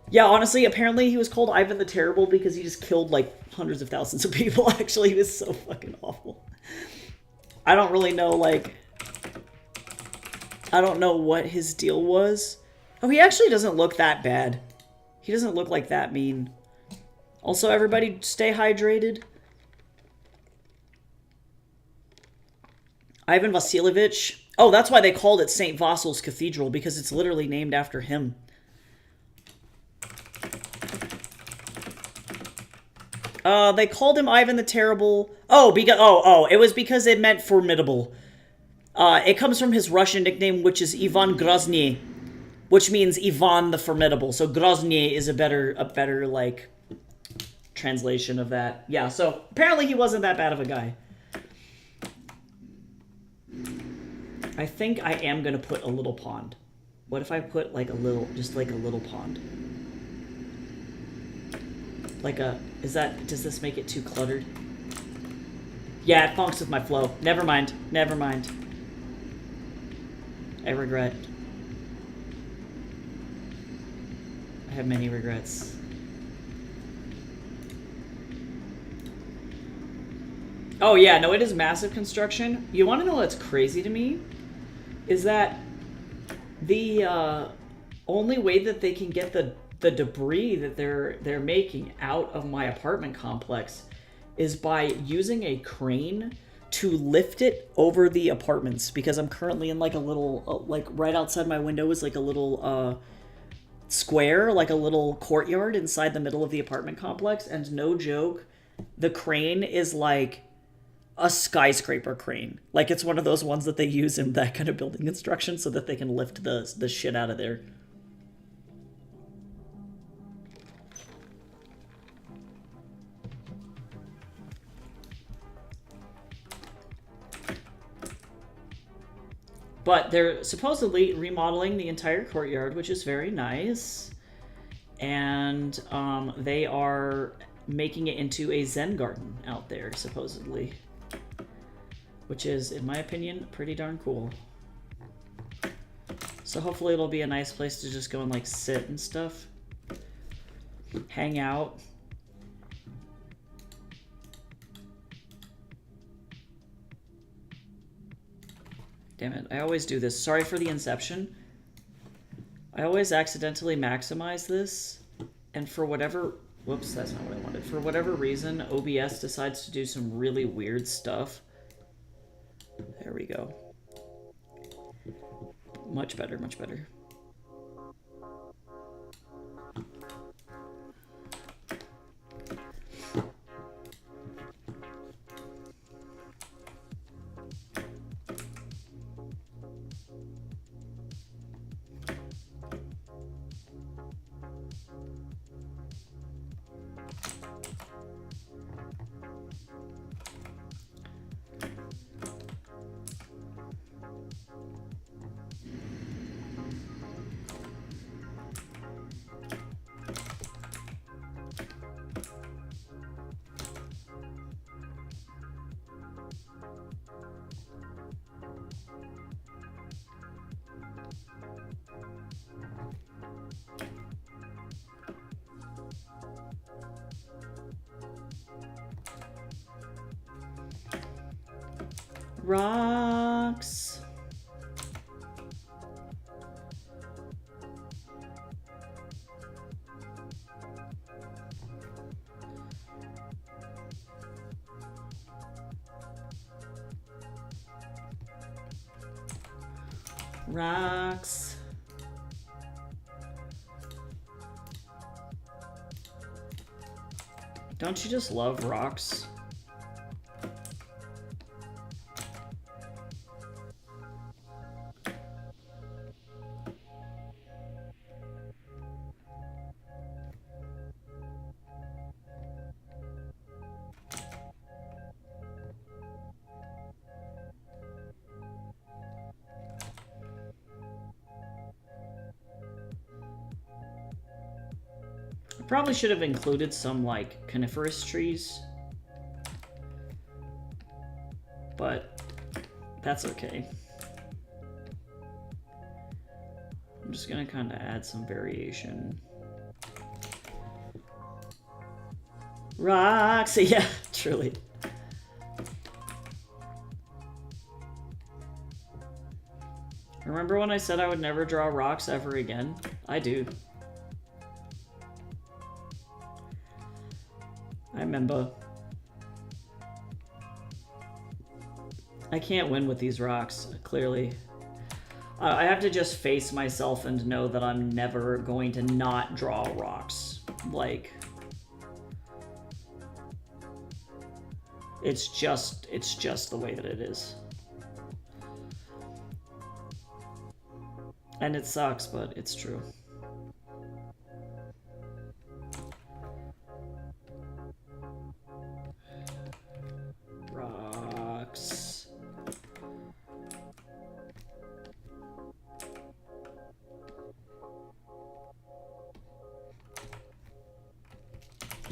[SPEAKER 1] Yeah, honestly, apparently he was called Ivan the Terrible because he just killed like hundreds of thousands of people. Actually, he was so fucking awful. I don't really know, like... I don't know what his deal was. Oh, he actually doesn't look that bad. He doesn't look like that mean. Also, everybody stay hydrated. Ivan Vasilievich. Oh, that's why they called it St. Vasil's Cathedral, because it's literally named after him. They called him Ivan the Terrible. Oh, it was because it meant formidable. It comes from his Russian nickname, which is Ivan Grozny, which means Ivan the Formidable. So Grozny is a better like translation of that. Yeah, so apparently he wasn't that bad of a guy. I think I am gonna put a little pond. What if I put like a little pond? Does this make it too cluttered? Yeah, it funks with my flow. Never mind. I regret. I have many regrets. Oh yeah, no, it is massive construction. You want to know what's crazy to me? Is that the only way that they can get the debris that they're making out of my apartment complex is by using a crane to lift it over the apartments, because I'm currently in like a little, like right outside my window is like a little square, like a little courtyard inside the middle of the apartment complex, and no joke, the crane is like a skyscraper crane. Like it's one of those ones that they use in that kind of building construction so that they can lift the shit out of there. But they're supposedly remodeling the entire courtyard, which is very nice. And they are making it into a Zen garden out there, supposedly. Which is, in my opinion, pretty darn cool. So hopefully it'll be a nice place to just go and like sit and stuff. Hang out. Damn it, I always do this. Sorry for the inception. I always accidentally maximize this, and for whatever... Whoops, that's not what I wanted. For whatever reason, OBS decides to do some really weird stuff. There we go. Much better, much better. Rocks. Rocks. Don't you just love rocks? Probably should have included some, like, coniferous trees. But that's okay. I'm just gonna kind of add some variation. Rocks! Yeah, truly. Remember when I said I would never draw rocks ever again? I do. I remember. I can't win with these rocks, clearly. I have to just face myself and know that I'm never going to not draw rocks. Like, it's just the way that it is. And it sucks, but it's true. Rocks.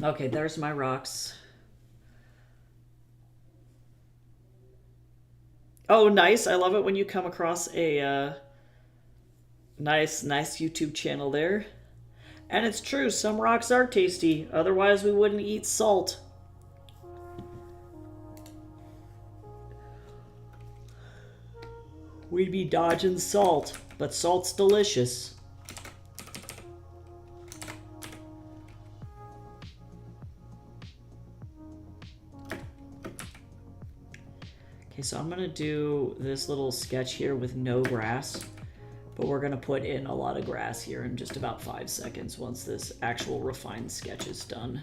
[SPEAKER 1] Okay, there's my rocks. Oh, nice. I love it when you come across a nice YouTube channel there. And it's true, some rocks are tasty. Otherwise, we wouldn't eat salt. We'd be dodging salt, but salt's delicious. Okay, so I'm gonna do this little sketch here with no grass, but we're gonna put in a lot of grass here in just about 5 seconds once this actual refined sketch is done.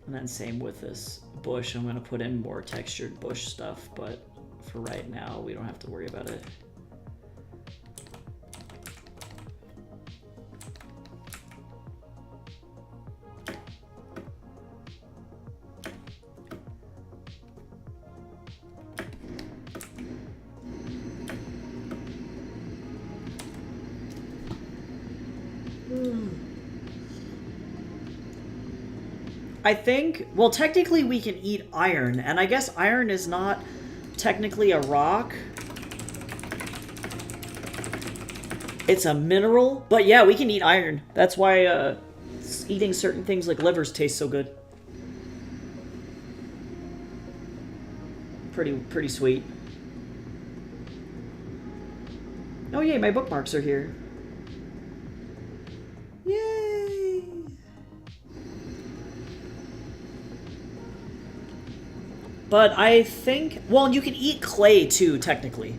[SPEAKER 1] And then same with this bush. I'm gonna put in more textured bush stuff, but for right now, we don't have to worry about it. I think, well, technically we can eat iron, and I guess iron is not technically a rock. It's a mineral, but yeah, we can eat iron. That's why eating certain things like livers taste so good. Pretty sweet. Oh yay, my bookmarks are here. Yay! But I think, well, you can eat clay too, technically.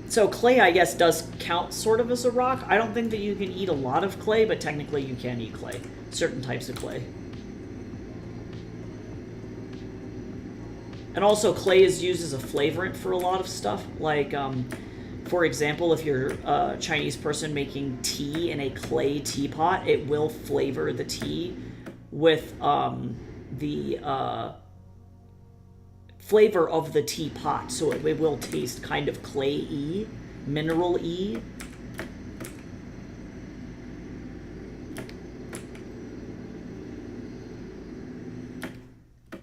[SPEAKER 1] So clay, I guess, does count sort of as a rock. I don't think that you can eat a lot of clay, but technically you can eat clay. Certain types of clay. And also, clay is used as a flavorant for a lot of stuff. Like, for example, if you're a Chinese person making tea in a clay teapot, it will flavor the tea with the flavor of the teapot, so it will taste kind of clay-y, mineral-y.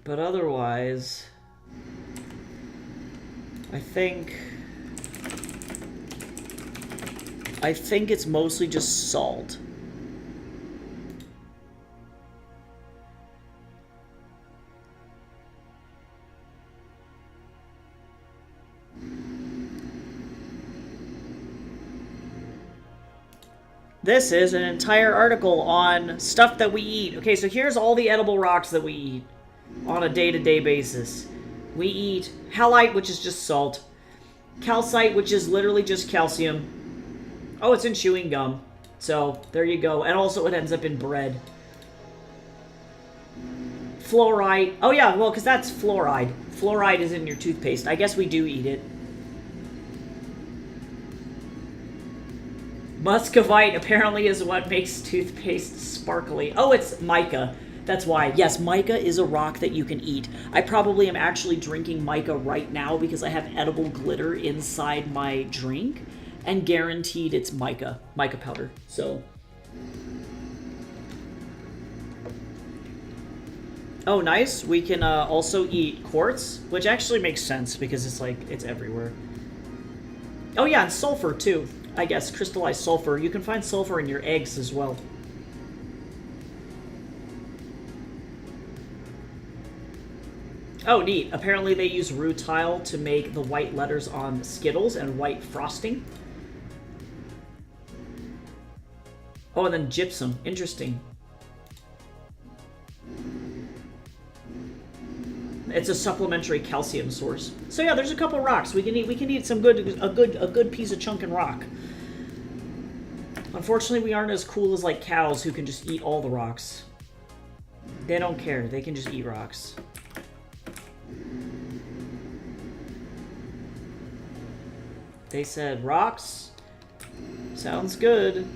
[SPEAKER 1] But otherwise, I think I think it's mostly just salt. This is an entire article on stuff that we eat. Okay, so here's all the edible rocks that we eat on a day-to-day basis. We eat halite, which is just salt. Calcite, which is literally just calcium. Oh, it's in chewing gum. So, there you go. And also it ends up in bread. Fluoride. Oh yeah, well, because that's fluoride. Fluoride is in your toothpaste. I guess we do eat it. Muscovite apparently is what makes toothpaste sparkly. Oh, it's mica. That's why. Yes, mica is a rock that you can eat. I probably am actually drinking mica right now because I have edible glitter inside my drink. And guaranteed it's mica powder. So. Oh, nice. We can also eat quartz, which actually makes sense because it's like, it's everywhere. Oh yeah, and sulfur too. I guess, crystallized sulfur. You can find sulfur in your eggs as well. Oh, neat. Apparently they use rutile to make the white letters on Skittles and white frosting. Oh, and then gypsum. Interesting. It's a supplementary calcium source. So yeah, there's a couple rocks we can eat. We can eat some a good piece of chunkin' rock. Unfortunately, we aren't as cool as like cows who can just eat all the rocks. They don't care. They can just eat rocks. They said rocks. Sounds good.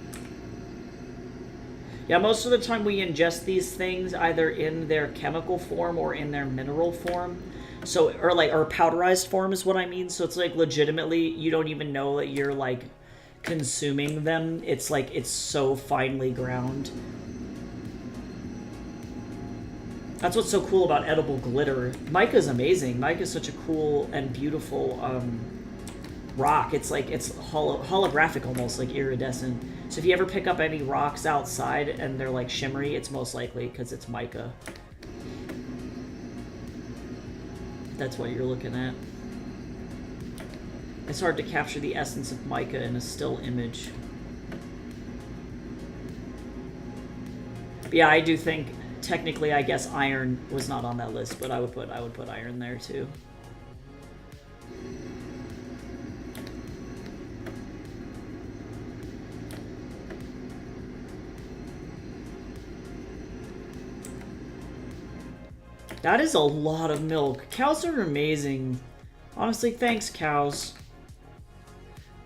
[SPEAKER 1] Yeah, most of the time we ingest these things either in their chemical form or in their mineral form. So, or powderized form is what I mean. So it's like legitimately, you don't even know that you're like consuming them. It's like, it's so finely ground. That's what's so cool about edible glitter. Mica's amazing. Mica's such a cool and beautiful rock. It's like, it's holographic almost, like iridescent. So if you ever pick up any rocks outside and they're like shimmery, it's most likely because it's mica. That's what you're looking at. It's hard to capture the essence of mica in a still image. But yeah, I do think technically, I guess iron was not on that list, but I would put iron there too. That is a lot of milk. Cows are amazing. Honestly, thanks, cows.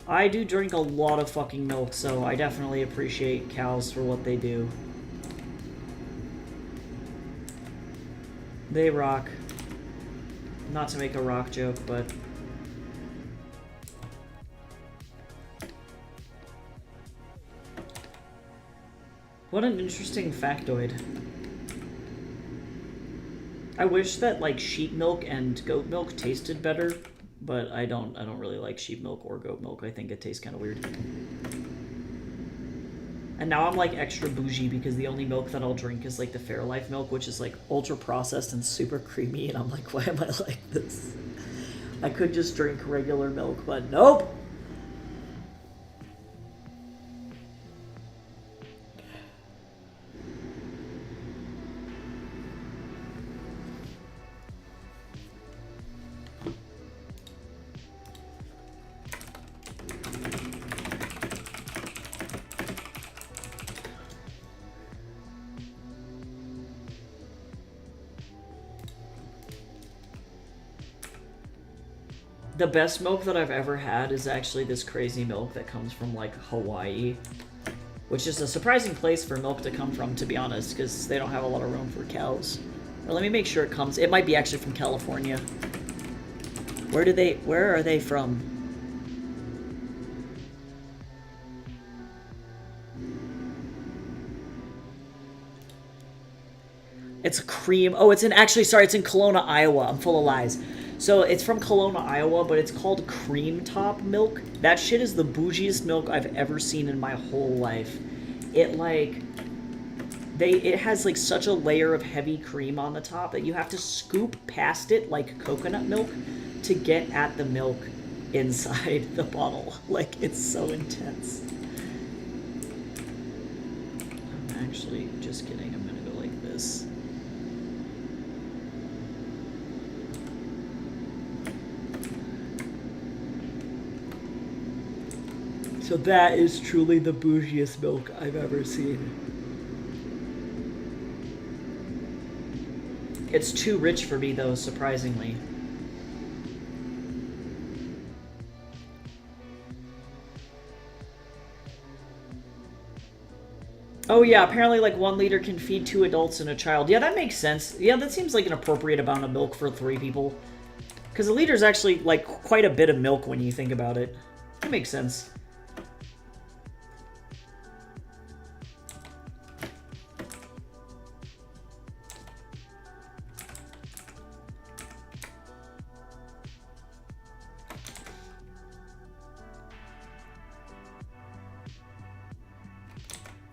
[SPEAKER 1] I do drink a lot of fucking milk, so I definitely appreciate cows for what they do. They rock. Not to make a rock joke, but... What an interesting factoid. I wish that like sheep milk and goat milk tasted better, but I don't really like sheep milk or goat milk. I think it tastes kind of weird. And now I'm like extra bougie because the only milk that I'll drink is like the Fairlife milk, which is like ultra processed and super creamy, and I'm like, why am I like this? I could just drink regular milk, but nope. The best milk that I've ever had is actually this crazy milk that comes from, like, Hawaii. Which is a surprising place for milk to come from, to be honest, because they don't have a lot of room for cows. Or let me make sure it comes... It might be actually from California. Where are they from? It's a cream... Oh, it's in... Actually, sorry, it's in Kelowna, Iowa. I'm full of lies. So it's from Kelowna, Iowa, but it's called Cream Top milk. That shit is the bougiest milk I've ever seen in my whole life. It like it has like such a layer of heavy cream on the top that you have to scoop past it like coconut milk to get at the milk inside the bottle. Like, it's so intense. I'm actually just kidding. I'm gonna go like this. So that is truly the bougiest milk I've ever seen. It's too rich for me, though, surprisingly. Oh yeah, apparently like 1 liter can feed 2 adults and a child. Yeah, that makes sense. Yeah, that seems like an appropriate amount of milk for 3 people. Because a liter is actually like quite a bit of milk when you think about it. That makes sense.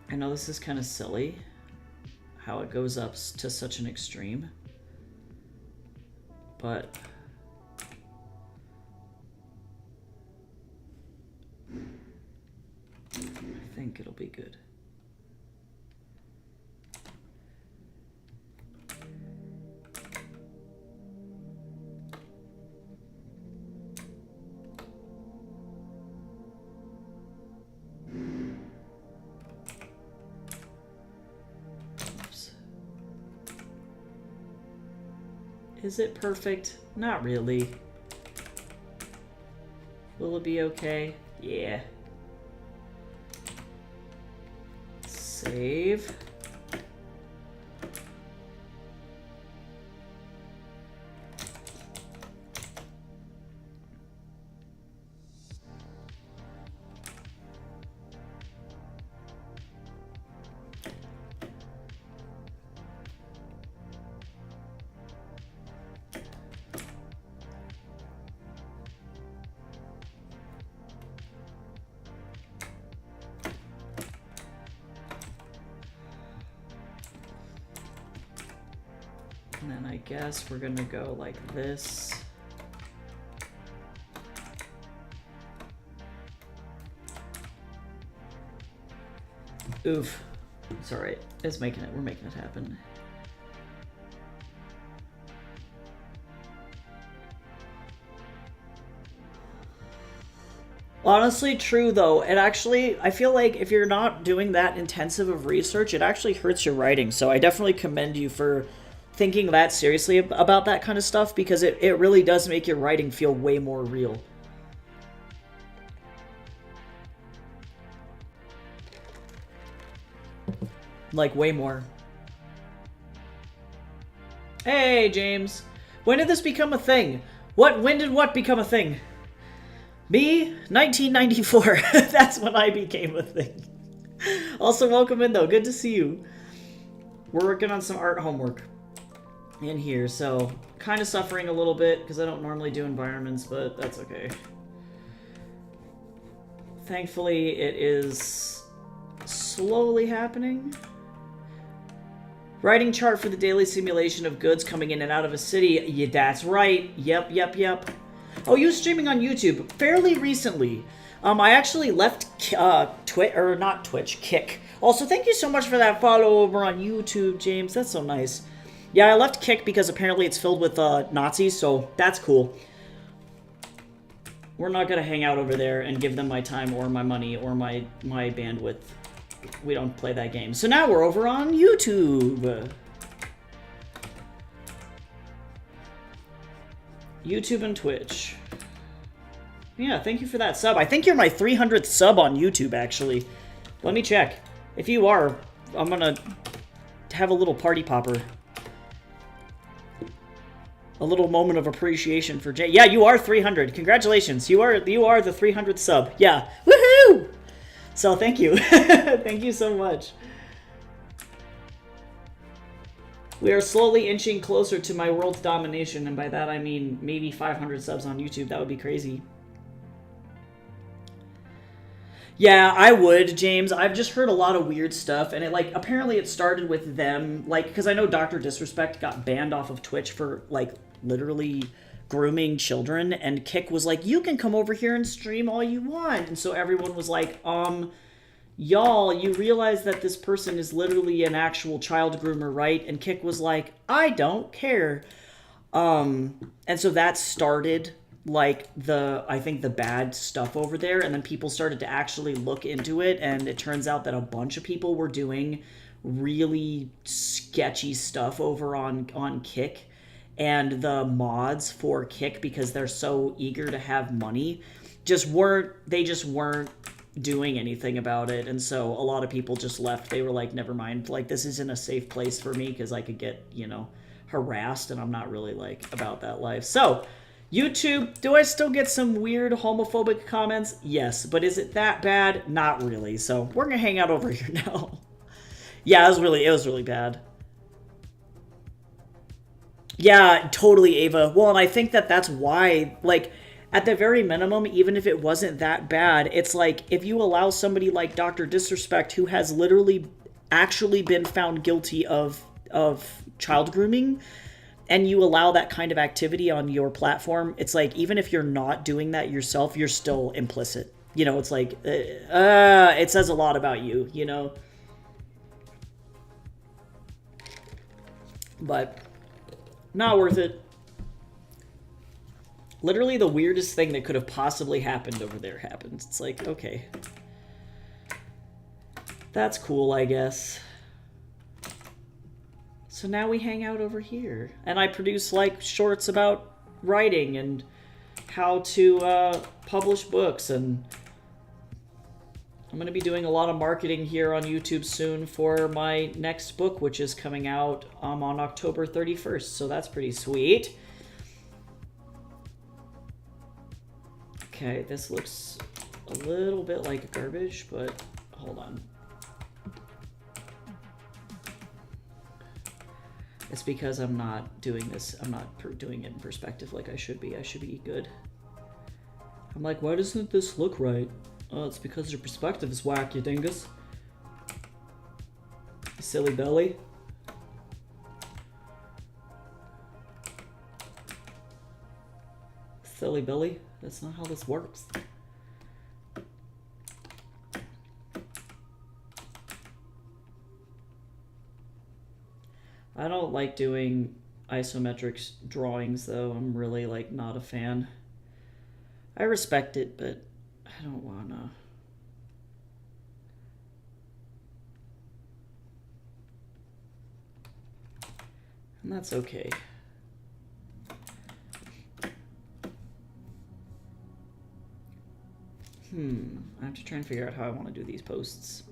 [SPEAKER 1] I know this is kind of silly, how it goes up to such an extreme, but I think it'll be good. Is it perfect? Not really. Will it be okay? Yeah. Save. And then I guess we're gonna go like this. Oof. It's alright. It's making it. We're making it happen. Honestly, true though. It actually, I feel like if you're not doing that intensive of research, it actually hurts your writing. So I definitely commend you for thinking that seriously about that kind of stuff, because it really does make your writing feel way more real. Like, way more. Hey, James. When did this become a thing? When did what become a thing? Me? 1994. That's when I became a thing. Also, welcome in, though. Good to see you. We're working on some art homework in here, so kind of suffering a little bit because I don't normally do environments, but that's okay. Thankfully, it is slowly happening. Writing chart for the daily simulation of goods coming in and out of a city. Yeah, that's right. Yep. Oh, you were streaming on YouTube fairly recently. I actually left Kick. Also, thank you so much for that follow over on YouTube, James. That's so nice. Yeah, I left Kick because apparently it's filled with Nazis, so that's cool. We're not gonna hang out over there and give them my time or my money or my bandwidth. We don't play that game. So now we're over on YouTube. YouTube and Twitch. Yeah, thank you for that sub. I think you're my 300th sub on YouTube, actually. Let me check. If you are, I'm gonna have a little party popper. A little moment of appreciation for Jay. Yeah, you are 300. Congratulations. You are the 300th sub. Yeah. Woohoo! So thank you. Thank you so much. We are slowly inching closer to my world domination, and by that I mean maybe 500 subs on YouTube. That would be crazy. Yeah, I would, James. I've just heard a lot of weird stuff, and apparently it started with them, because I know Dr. Disrespect got banned off of Twitch for, literally grooming children, and Kick was like, you can come over here and stream all you want, and so everyone was like, y'all, you realize that this person is literally an actual child groomer, right? And Kick was like, I don't care. And so that started I think the bad stuff over there, and then people started to actually look into it, and it turns out that a bunch of people were doing really sketchy stuff over on Kick, and the mods for Kick, because they're so eager to have money, just weren't doing anything about it, and so a lot of people just left. They were like, never mind, this isn't a safe place for me, because I could get, harassed, and I'm not really about that life. So YouTube, do I still get some weird homophobic comments? Yes, but is it that bad? Not really. So we're gonna hang out over here now. Yeah, it was really bad. Yeah, totally, Ava. Well, and I think that's why, at the very minimum, even if it wasn't that bad, it's if you allow somebody like Dr. Disrespect, who has literally actually been found guilty of child grooming, and you allow that kind of activity on your platform, it's even if you're not doing that yourself, you're still implicit. It's it says a lot about you, But not worth it. Literally the weirdest thing that could have possibly happened over there happened. It's okay. That's cool, I guess. So now we hang out over here. And I produce, shorts about writing and how to publish books. And I'm going to be doing a lot of marketing here on YouTube soon for my next book, which is coming out on October 31st. So that's pretty sweet. Okay, this looks a little bit like garbage, but hold on. It's because I'm not doing this. I'm not doing it in perspective like I should be. I should be good. I'm like, why doesn't this look right? Oh, it's because your perspective is whack, you dingus. You silly belly. Silly belly. That's not how this works. I don't like doing isometric drawings, though. I'm really, not a fan. I respect it, but I don't wanna. And that's okay. I have to try and figure out how I want to do these posts.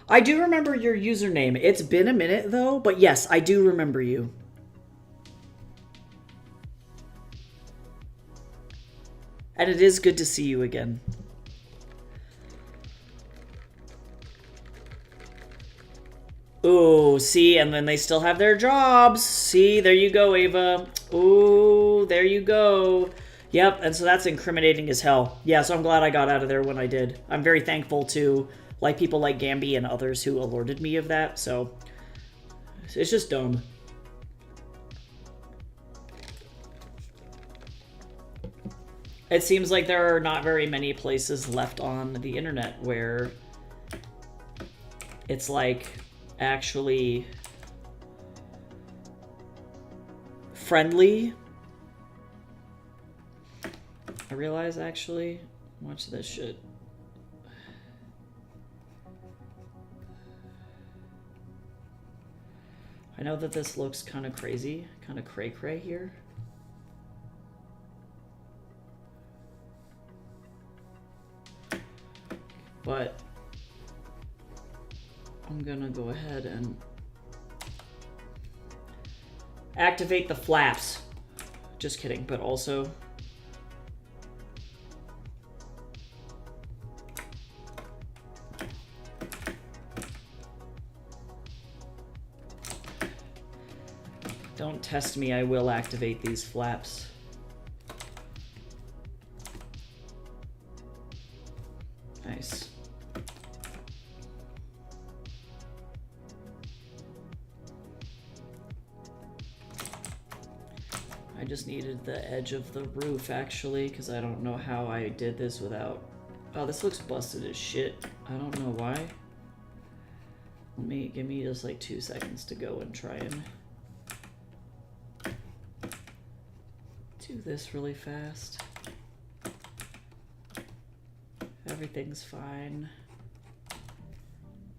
[SPEAKER 1] I do remember your username. It's been a minute, though, but yes, I do remember you. And it is good to see you again. Ooh, see, and then they still have their jobs. See, there you go, Ava. Ooh, there you go. Yep, and so that's incriminating as hell. Yeah, so I'm glad I got out of there when I did. I'm very thankful to people like Gamby and others who alerted me of that, so it's just dumb. It seems like there are not very many places left on the internet where it's actually friendly. I realize, actually, watch this shit. I know that this looks kind of crazy, kind of cray-cray here. But I'm gonna go ahead and activate the flaps. Just kidding, but also test me, I will activate these flaps. Nice. I just needed the edge of the roof, actually, because I don't know how I did this without... Oh, this looks busted as shit. I don't know why. Give me just like 2 seconds to go and try and do this really fast. Everything's fine.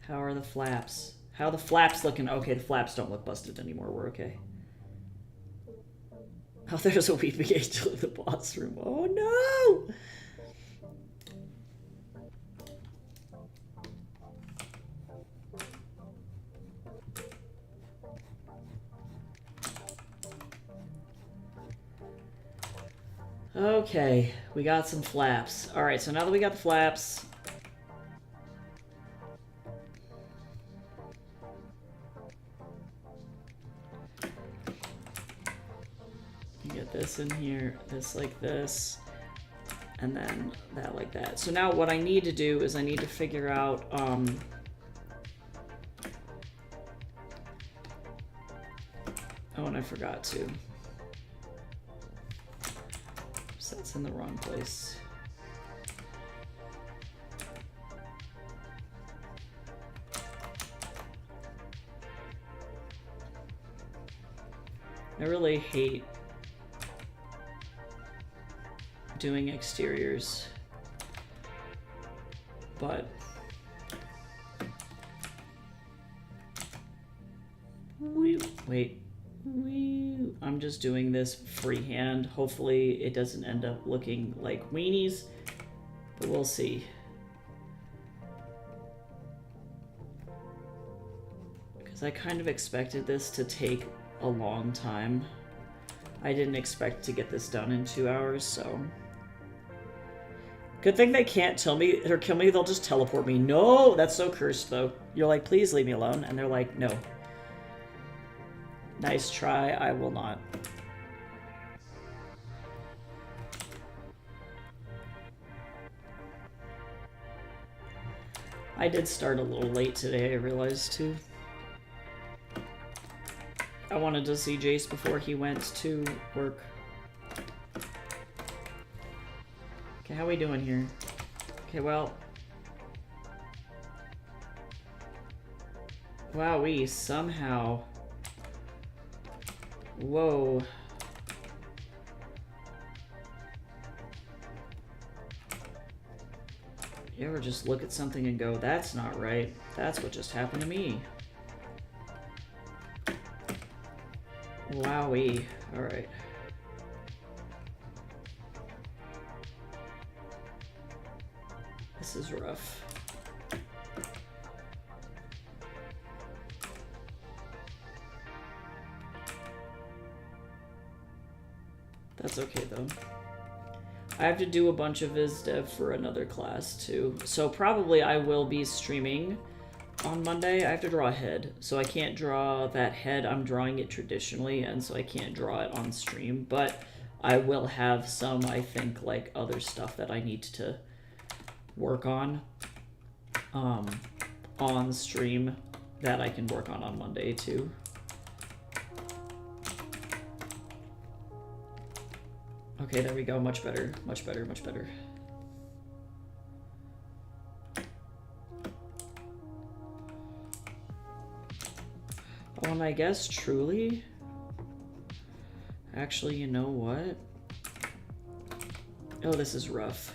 [SPEAKER 1] How are the flaps? How are the flaps looking? Okay, the flaps don't look busted anymore. We're okay. Oh, there's a weeping angel in the boss room. Oh no! Okay, we got some flaps. Alright, so now that we got the flaps... Get this in here, this like this, and then that like that. So now what I need to do is I need to figure out... Oh, and I forgot to. So that's in the wrong place. I really hate doing exteriors, but wait. I'm just doing this freehand. Hopefully it doesn't end up looking like weenies, but we'll see. Because I kind of expected this to take a long time. I didn't expect to get this done in 2 hours, so... Good thing they can't tell me or kill me, they'll just teleport me. No! That's so cursed, though. You're like, please leave me alone, and they're like, no. Nice try, I will not. I did start a little late today, I realized, too. I wanted to see Jace before he went to work. Okay, how we doing here? Okay, well... Wowee, somehow... Whoa. You ever just look at something and go, that's not right. That's what just happened to me. Wowee. Alright. This is rough. That's okay, though. I have to do a bunch of VizDev for another class, too. So probably I will be streaming on Monday. I have to draw a head. So I can't draw that head. I'm drawing it traditionally, and so I can't draw it on stream. But I will have some, I think, like, other stuff that I need to work on stream that I can work on Monday, too. Okay, there we go. Much better. Much better. Much better. Oh, and I guess truly... Actually, you know what? Oh, this is rough.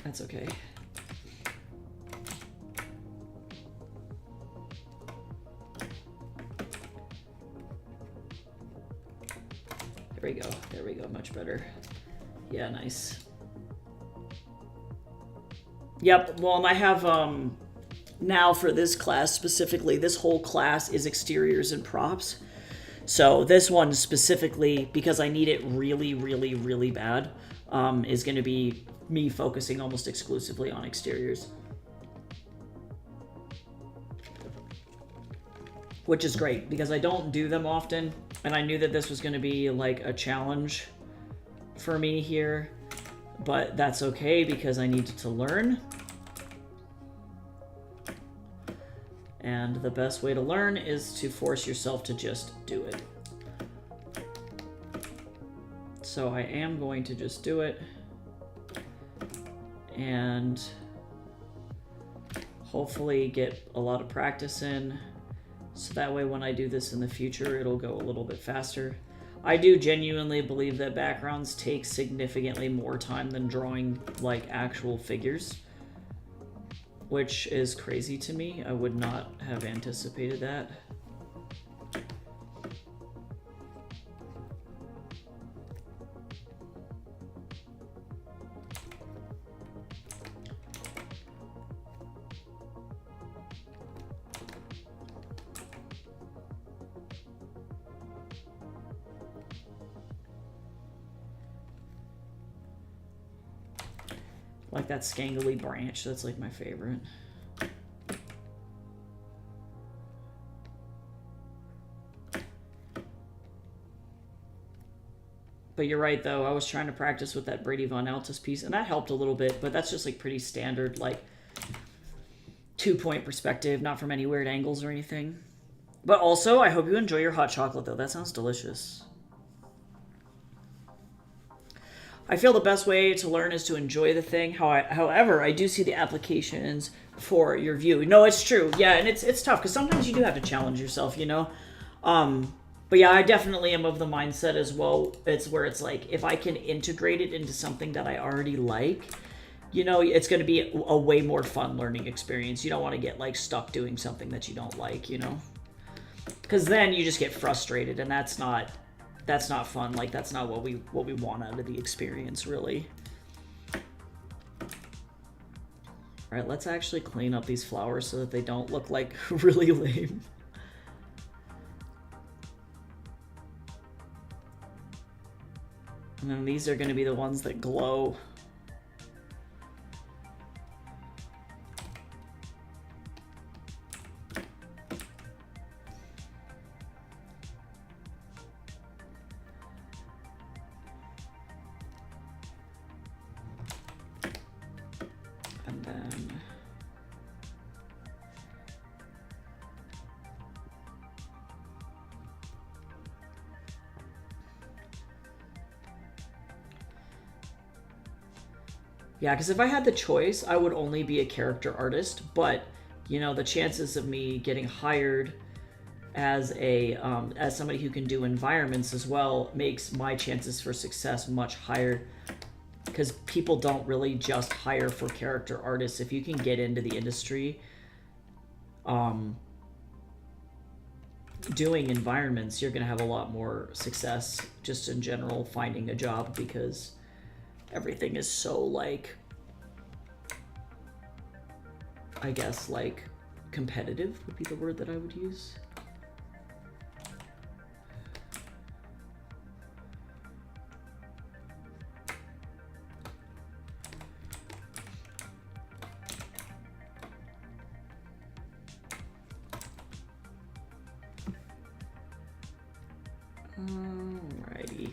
[SPEAKER 1] That's okay. There we go. There we go. Much better. Yeah, nice. Yep. Well, and I have, now for this class specifically, this whole class is exteriors and props. So this one specifically, because I need it really, really, really bad, is going to be me focusing almost exclusively on exteriors. which is great because I don't do them often, and I knew that this was going to be like a challenge for me here, but that's okay because I needed to learn. And the best way to learn is to force yourself to just do it. So I am going to just do it. And hopefully get a lot of practice in. So that way when I do this in the future, it'll go a little bit faster. I do genuinely believe that backgrounds take significantly more time than drawing like actual figures, which is crazy to me. I would not have anticipated that. Like that scangly branch, that's like my favorite. But you're right though, I was trying to practice with that Brady Von Altus piece, and that helped a little bit, but that's just like pretty standard, like 2-point perspective, not from any weird angles or anything. But also, I hope you enjoy your hot chocolate though, that sounds delicious. I feel the best way to learn is to enjoy the thing. However, I do see the applications for your view. No, it's true. Yeah, and it's tough because sometimes you do have to challenge yourself, you know? But yeah, I definitely am of the mindset as well. It's where it's like, if I can integrate it into something that I already like, you know, it's going to be a way more fun learning experience. You don't want to get like stuck doing something that you don't like, you know? Because then you just get frustrated, and that's not fun. Like, that's not what we want out of the experience, really. All right, let's actually clean up these flowers so that they don't look like really lame. And then these are going to be the ones that glow. And then yeah, because if I had the choice, I would only be a character artist, but you know, the chances of me getting hired as as somebody who can do environments as well makes my chances for success much higher, because people don't really just hire for character artists. If you can get into the industry doing environments, you're going to have a lot more success just in general finding a job, because everything is so, like, I guess, like, competitive would be the word that I would use. Alrighty.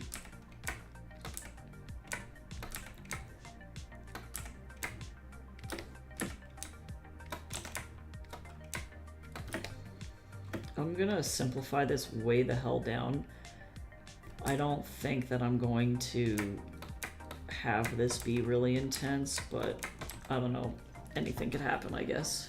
[SPEAKER 1] I'm gonna simplify this way the hell down. I don't think that I'm going to have this be really intense, but I don't know. Anything could happen, I guess.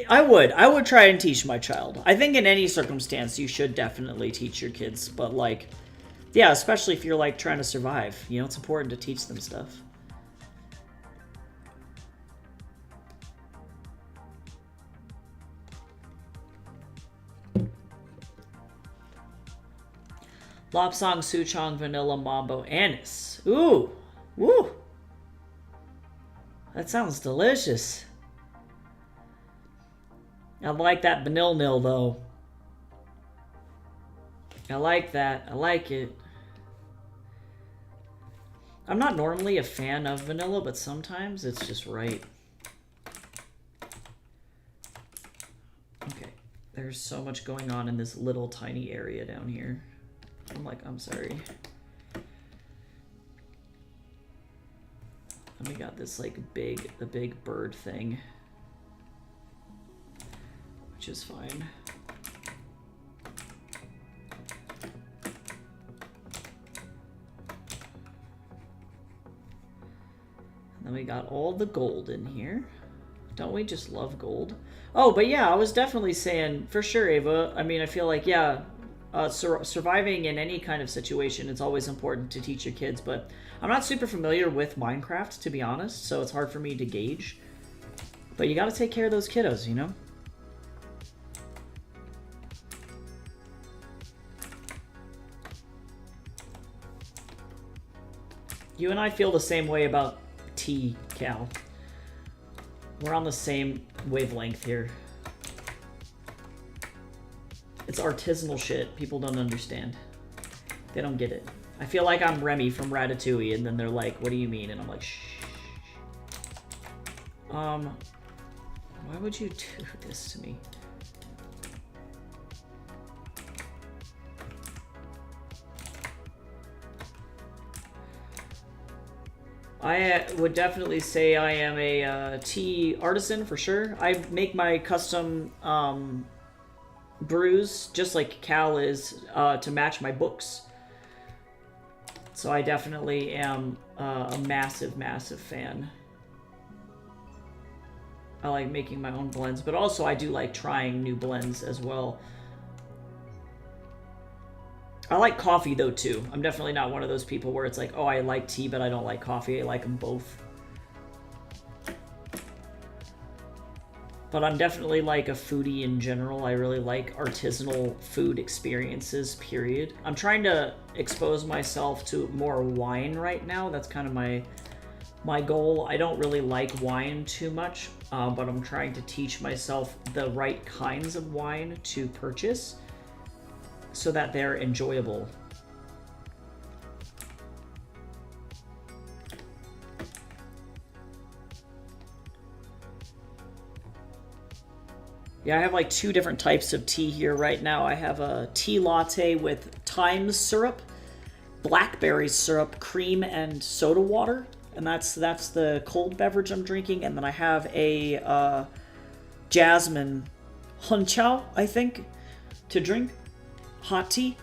[SPEAKER 1] I would try and teach my child. I think in any circumstance you should definitely teach your kids, but like, yeah, especially if you're like trying to survive, you know, it's important to teach them stuff. Lopsong, Souchong, Vanilla, Mambo, Anise. Ooh, woo. That sounds delicious. I like that vanilla though. I like that. I like it. I'm not normally a fan of vanilla, but sometimes it's just right. Okay, there's so much going on in this little tiny area down here. I'm sorry. And we got this like the big bird thing, which is fine. And then we got all the gold in here. Don't we just love gold? Oh, but yeah, I was definitely saying, for sure, Ava. I mean, I feel like, yeah, surviving in any kind of situation, it's always important to teach your kids, but I'm not super familiar with Minecraft, to be honest, so it's hard for me to gauge. But you gotta take care of those kiddos, you know? You and I feel the same way about tea, Cal. We're on the same wavelength here. It's artisanal shit. People don't understand. They don't get it. I feel like I'm Remy from Ratatouille, and then they're like, what do you mean? And I'm like, shh. Why would you do this to me? I would definitely say I am a tea artisan for sure. I make my custom brews, just like Cal is, to match my books. So I definitely am a massive, massive fan. I like making my own blends, but also I do like trying new blends as well. I like coffee, though, too. I'm definitely not one of those people where it's like, oh, I like tea, but I don't like coffee. I like them both. But I'm definitely like a foodie in general. I really like artisanal food experiences, period. I'm trying to expose myself to more wine right now. That's kind of my goal. I don't really like wine too much, but I'm trying to teach myself the right kinds of wine to purchase so that they're enjoyable. Yeah, I have like 2 different types of tea here right now. I have a tea latte with thyme syrup, blackberry syrup, cream, and soda water. And that's the cold beverage I'm drinking. And then I have a jasmine hunchao, I think, to drink. Hot tea.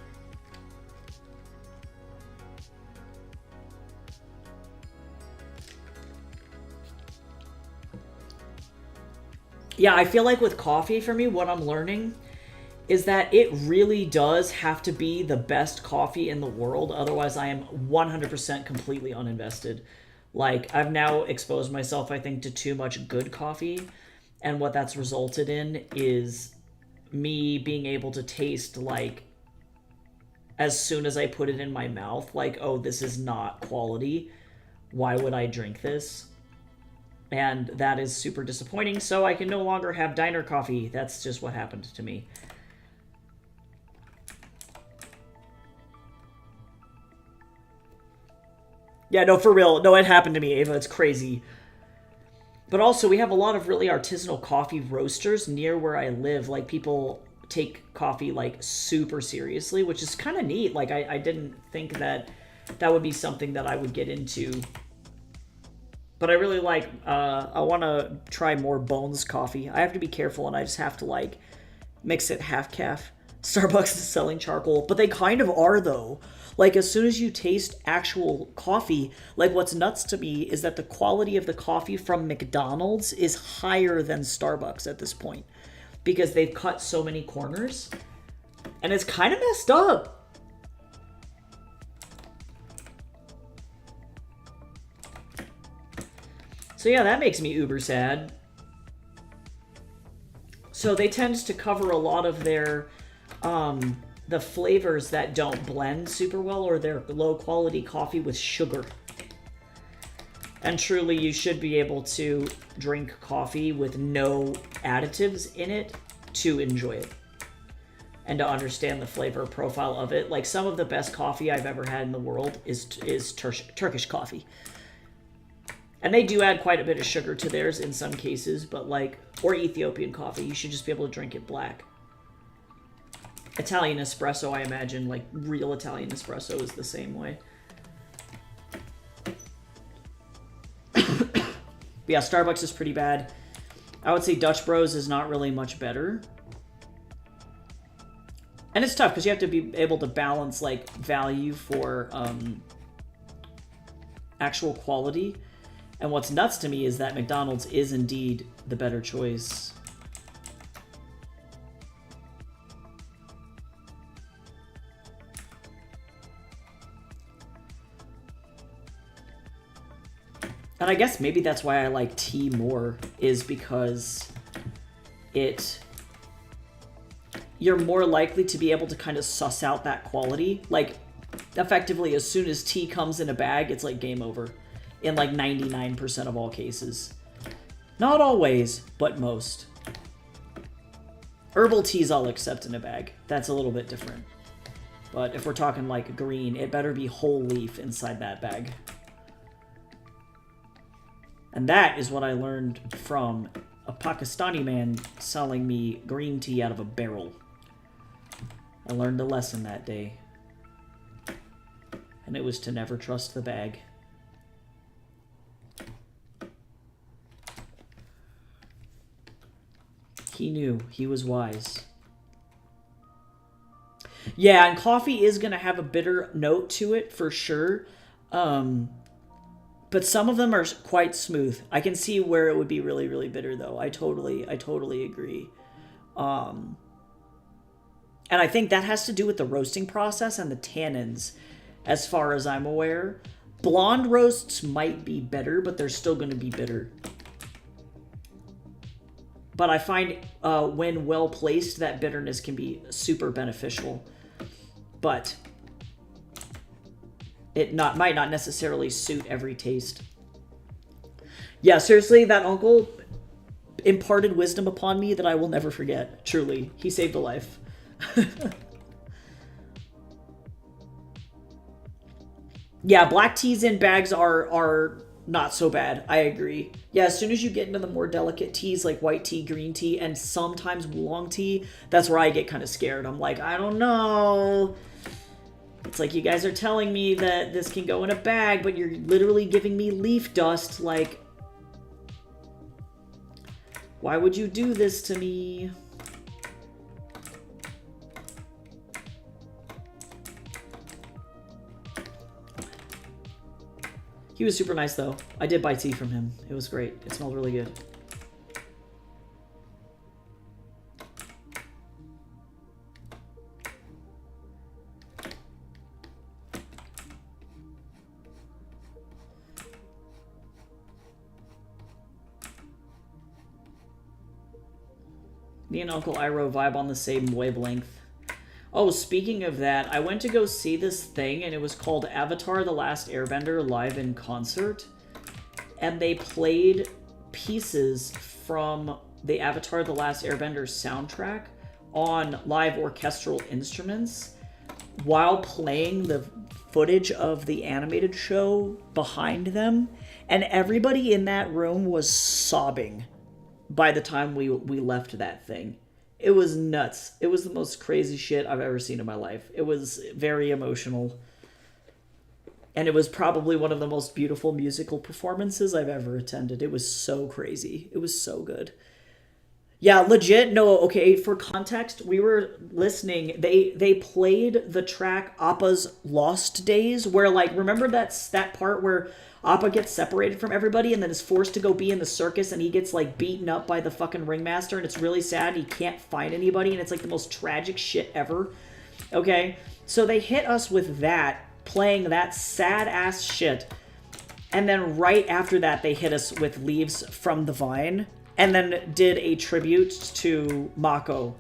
[SPEAKER 1] Yeah, I feel like with coffee for me, what I'm learning is that it really does have to be the best coffee in the world. Otherwise, I am 100% completely uninvested. Like, I've now exposed myself, I think, to too much good coffee. And what that's resulted in is me being able to taste, like, as soon as I put it in my mouth, like, oh, this is not quality. Why would I drink this? And that is super disappointing, so I can no longer have diner coffee. That's just what happened to me. Yeah, no, for real. No, it happened to me, Ava. It's crazy. But also, we have a lot of really artisanal coffee roasters near where I live. Like, people take coffee, like, super seriously, which is kind of neat. Like, I didn't think that that would be something that I would get into. But I really like, I want to try more Bones coffee. I have to be careful, and I just have to, like, mix it half-calf. Starbucks is selling charcoal, but they kind of are, though. Like, as soon as you taste actual coffee, like, what's nuts to me is that the quality of the coffee from McDonald's is higher than Starbucks at this point. Because they've cut so many corners. And it's kind of messed up. So yeah, that makes me uber sad. So they tend to cover a lot of their, the flavors that don't blend super well, or their low quality coffee with sugar. And truly, you should be able to drink coffee with no additives in it to enjoy it. and to understand the flavor profile of it. Like, some of the best coffee I've ever had in the world is Turkish coffee. And they do add quite a bit of sugar to theirs in some cases, but like, or Ethiopian coffee, you should just be able to drink it black. Italian espresso, I imagine, like real Italian espresso is the same way. Yeah, Starbucks is pretty bad. I would say Dutch Bros is not really much better. And it's tough because you have to be able to balance like value for actual quality. And what's nuts to me is that McDonald's is indeed the better choice. And I guess maybe that's why I like tea more, is because you're more likely to be able to kind of suss out that quality. Like, effectively, as soon as tea comes in a bag, it's like game over. In like 99% of all cases. Not always, but most. Herbal teas I'll accept in a bag. That's a little bit different. But if we're talking like green, it better be whole leaf inside that bag. And that is what I learned from a Pakistani man selling me green tea out of a barrel. I learned a lesson that day. And it was to never trust the bag. He knew. He was wise. Yeah, and coffee is going to have a bitter note to it for sure. But some of them are quite smooth. I can see where it would be really, really bitter, though. I totally agree. And I think that has to do with the roasting process and the tannins, as far as I'm aware. Blonde roasts might be better, but they're still going to be bitter. But I find when well placed, that bitterness can be super beneficial. But it might not necessarily suit every taste. Yeah, seriously, that uncle imparted wisdom upon me that I will never forget. Truly, he saved a life. Yeah, black teas in bags are not so bad. I agree. Yeah, as soon as you get into the more delicate teas like white tea, green tea, and sometimes oolong tea, that's where I get kind of scared. I'm like, I don't know. It's like, you guys are telling me that this can go in a bag, but you're literally giving me leaf dust. Like, why would you do this to me? He was super nice, though. I did buy tea from him. It was great. It smelled really good. Me and Uncle Iroh vibe on the same wavelength. Oh, speaking of that, I went to go see this thing, and it was called Avatar: The Last Airbender live in concert. And they played pieces from the Avatar: The Last Airbender soundtrack on live orchestral instruments while playing the footage of the animated show behind them. And everybody in that room was sobbing by the time we left that thing. It was nuts. It was the most crazy shit I've ever seen in my life. It was very emotional. And it was probably one of the most beautiful musical performances I've ever attended. It was so crazy. It was so good. Yeah, legit. No, okay, for context, we were listening. They played the track Appa's Lost Days, where, like, remember that part where Appa gets separated from everybody and then is forced to go be in the circus, and he gets, like, beaten up by the fucking ringmaster, and it's really sad, and he can't find anybody, and it's, like, the most tragic shit ever. Okay? So they hit us with that, playing that sad-ass shit, and then right after that, they hit us with Leaves from the Vine, and then did a tribute to Mako.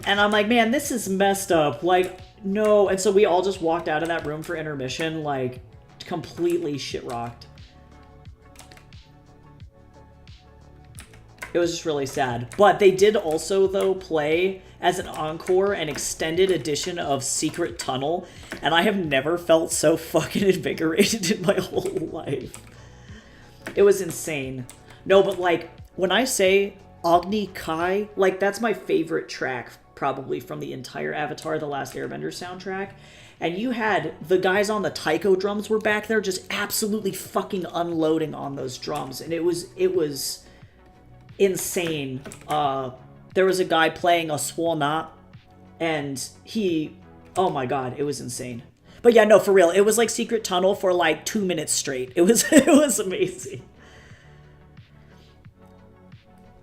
[SPEAKER 1] And I'm like, man, this is messed up. Like, no. And so we all just walked out of that room for intermission, like, completely shit-rocked. It was just really sad. But they did also, though, play as an encore an extended edition of Secret Tunnel, and I have never felt so fucking invigorated in my whole life. It was insane. No, but, like, when I say Agni Kai, like, that's my favorite track, probably, from the entire Avatar The Last Airbender soundtrack. And you had the guys on the taiko drums were back there just absolutely fucking unloading on those drums, and it was insane. There was a guy playing a swana, and oh my god, it was insane. But yeah, no, for real, it was like Secret Tunnel for like 2 minutes straight. It was amazing.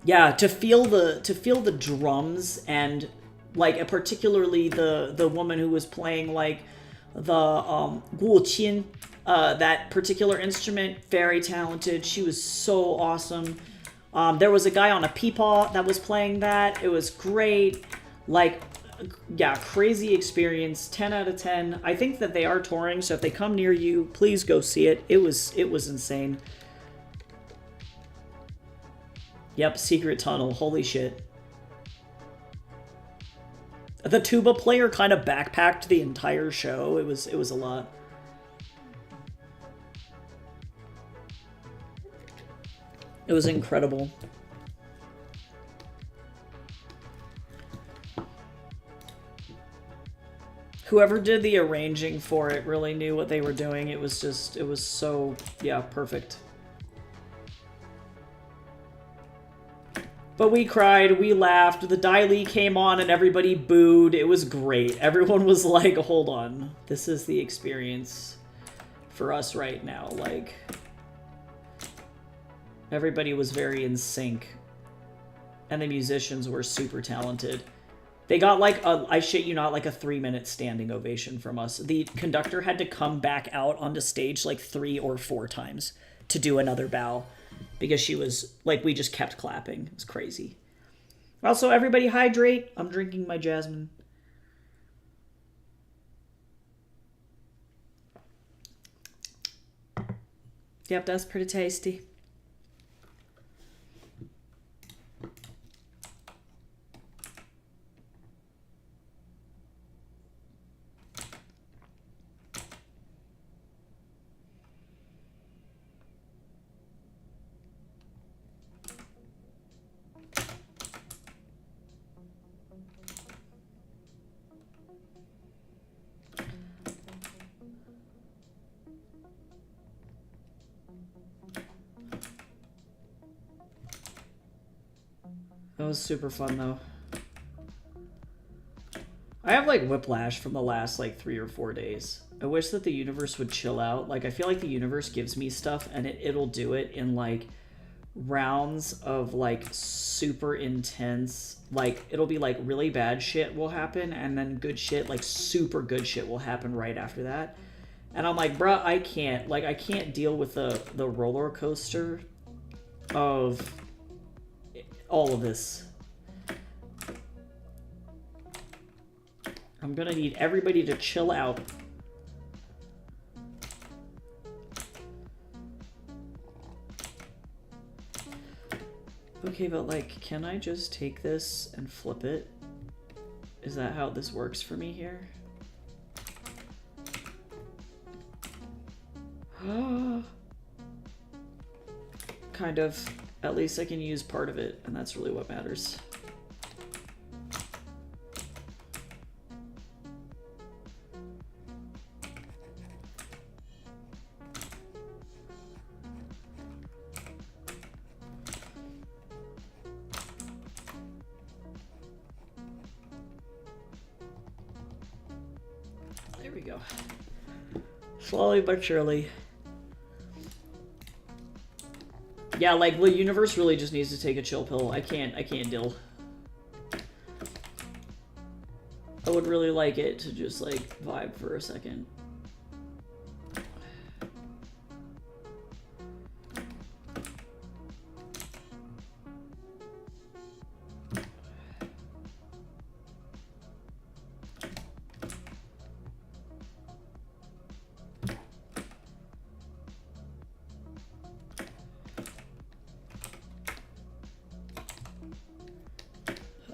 [SPEAKER 1] Yeah, to feel the drums, and like particularly the woman who was playing like the guqin, that particular instrument, very talented. She was so awesome. There was a guy on a peepaw that was playing that. It was great. Like, yeah, crazy experience. 10 out of 10. I think that they are touring, so if they come near you, please go see it. It was insane. Yep, Secret Tunnel. Holy shit. The tuba player kind of backpacked the entire show. It was a lot. It was incredible. Whoever did the arranging for it really knew what they were doing. It was so, yeah, perfect. But we cried, we laughed, the Dai Li came on and everybody booed. It was great. Everyone was like, hold on. This is the experience for us right now. Like, everybody was very in sync. And the musicians were super talented. They got like I shit you not, like a 3-minute standing ovation from us. The conductor had to come back out onto stage like 3 or 4 times to do another bow. Because she was, like, we just kept clapping. It was crazy. Also, everybody hydrate. I'm drinking my jasmine. Yep, that's pretty tasty. That was super fun, though. I have, like, whiplash from the last, like, 3 or 4 days. I wish that the universe would chill out. Like, I feel like the universe gives me stuff, and it'll do it in, like, rounds of, like, super intense. Like, it'll be, like, really bad shit will happen, and then good shit, like, super good shit will happen right after that. And I'm like, bruh, I can't. Like, I can't deal with the roller coaster of all of this. I'm gonna need everybody to chill out. Okay, but like, can I just take this and flip it? Is that how this works for me here? Kind of. At least I can use part of it, and that's really what matters. There we go. Slowly but surely. Yeah, like, the universe really just needs to take a chill pill. I can't deal. I would really like it to just, like, vibe for a second.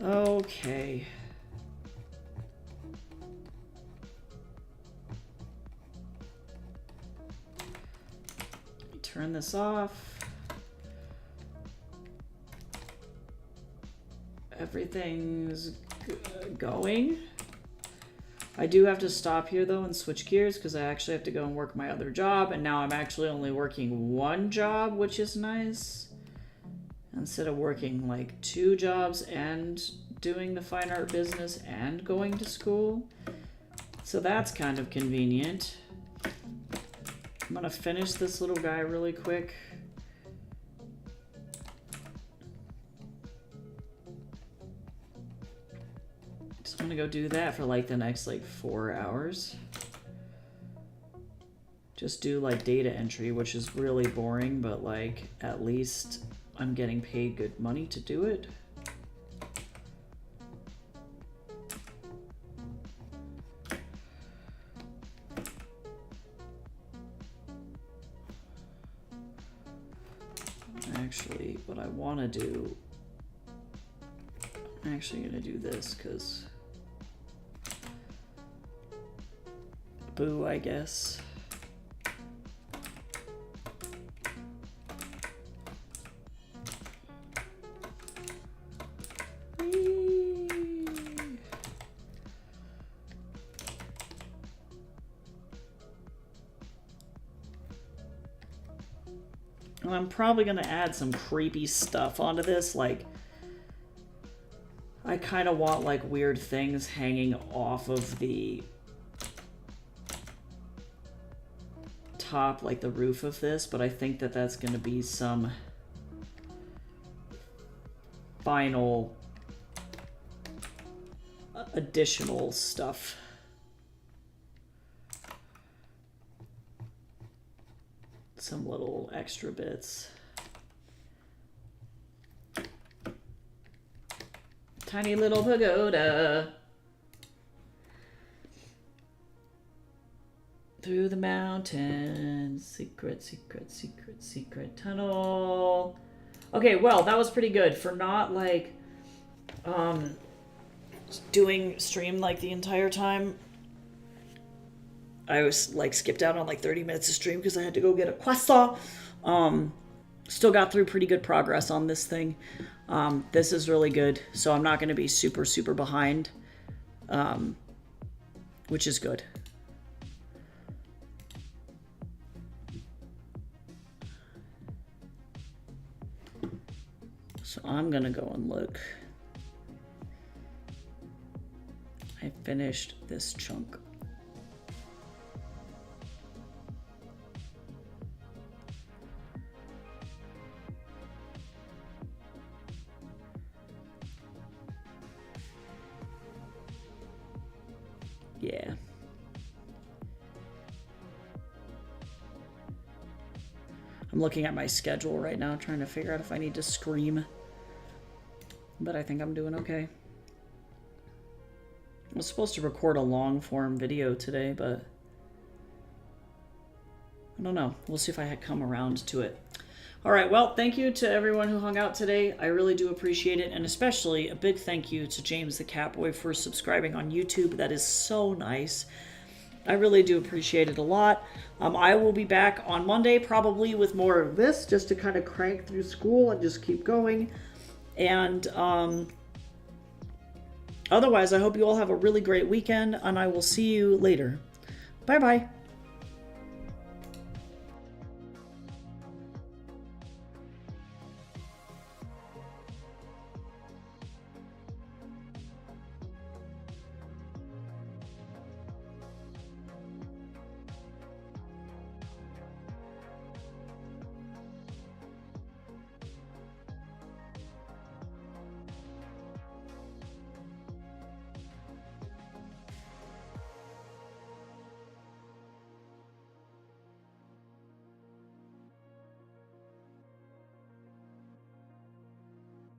[SPEAKER 1] Okay. Turn this off. Everything's going. I do have to stop here though and switch gears because I actually have to go and work my other job, and now I'm actually only working one job, which is nice. Instead of working like 2 jobs and doing the fine art business and going to school. So that's kind of convenient. I'm gonna finish this little guy really quick. Just gonna go do that for like the next like 4 hours. Just do like data entry, which is really boring, but like at least I'm getting paid good money to do it. Actually, what I want to do, I'm actually going to do this because boo, I guess. I'm probably going to add some creepy stuff onto this, like I kind of want like weird things hanging off of the top, like the roof of this, but I think that that's going to be some final additional stuff. Some little extra bits. Tiny little pagoda. Through the mountains. Secret, secret, secret, secret tunnel. Okay, well, that was pretty good for not like doing stream like the entire time. I was like skipped out on like 30 minutes of stream because I had to go get a croissant. Still got through pretty good progress on this thing. This is really good, so I'm not going to be super, super behind, which is good. So I'm going to go and look. I finished this chunk. Yeah. I'm looking at my schedule right now, trying to figure out if I need to scream. But I think I'm doing okay. I was supposed to record a long form video today, but I don't know. We'll see if I had come around to it. All right, well, thank you to everyone who hung out today. I really do appreciate it, and especially a big thank you to James the Catboy for subscribing on YouTube. That is so nice. I really do appreciate it a lot. I will be back on Monday, probably with more of this, just to kind of crank through school and just keep going. And otherwise, I hope you all have a really great weekend, and I will see you later. Bye-bye.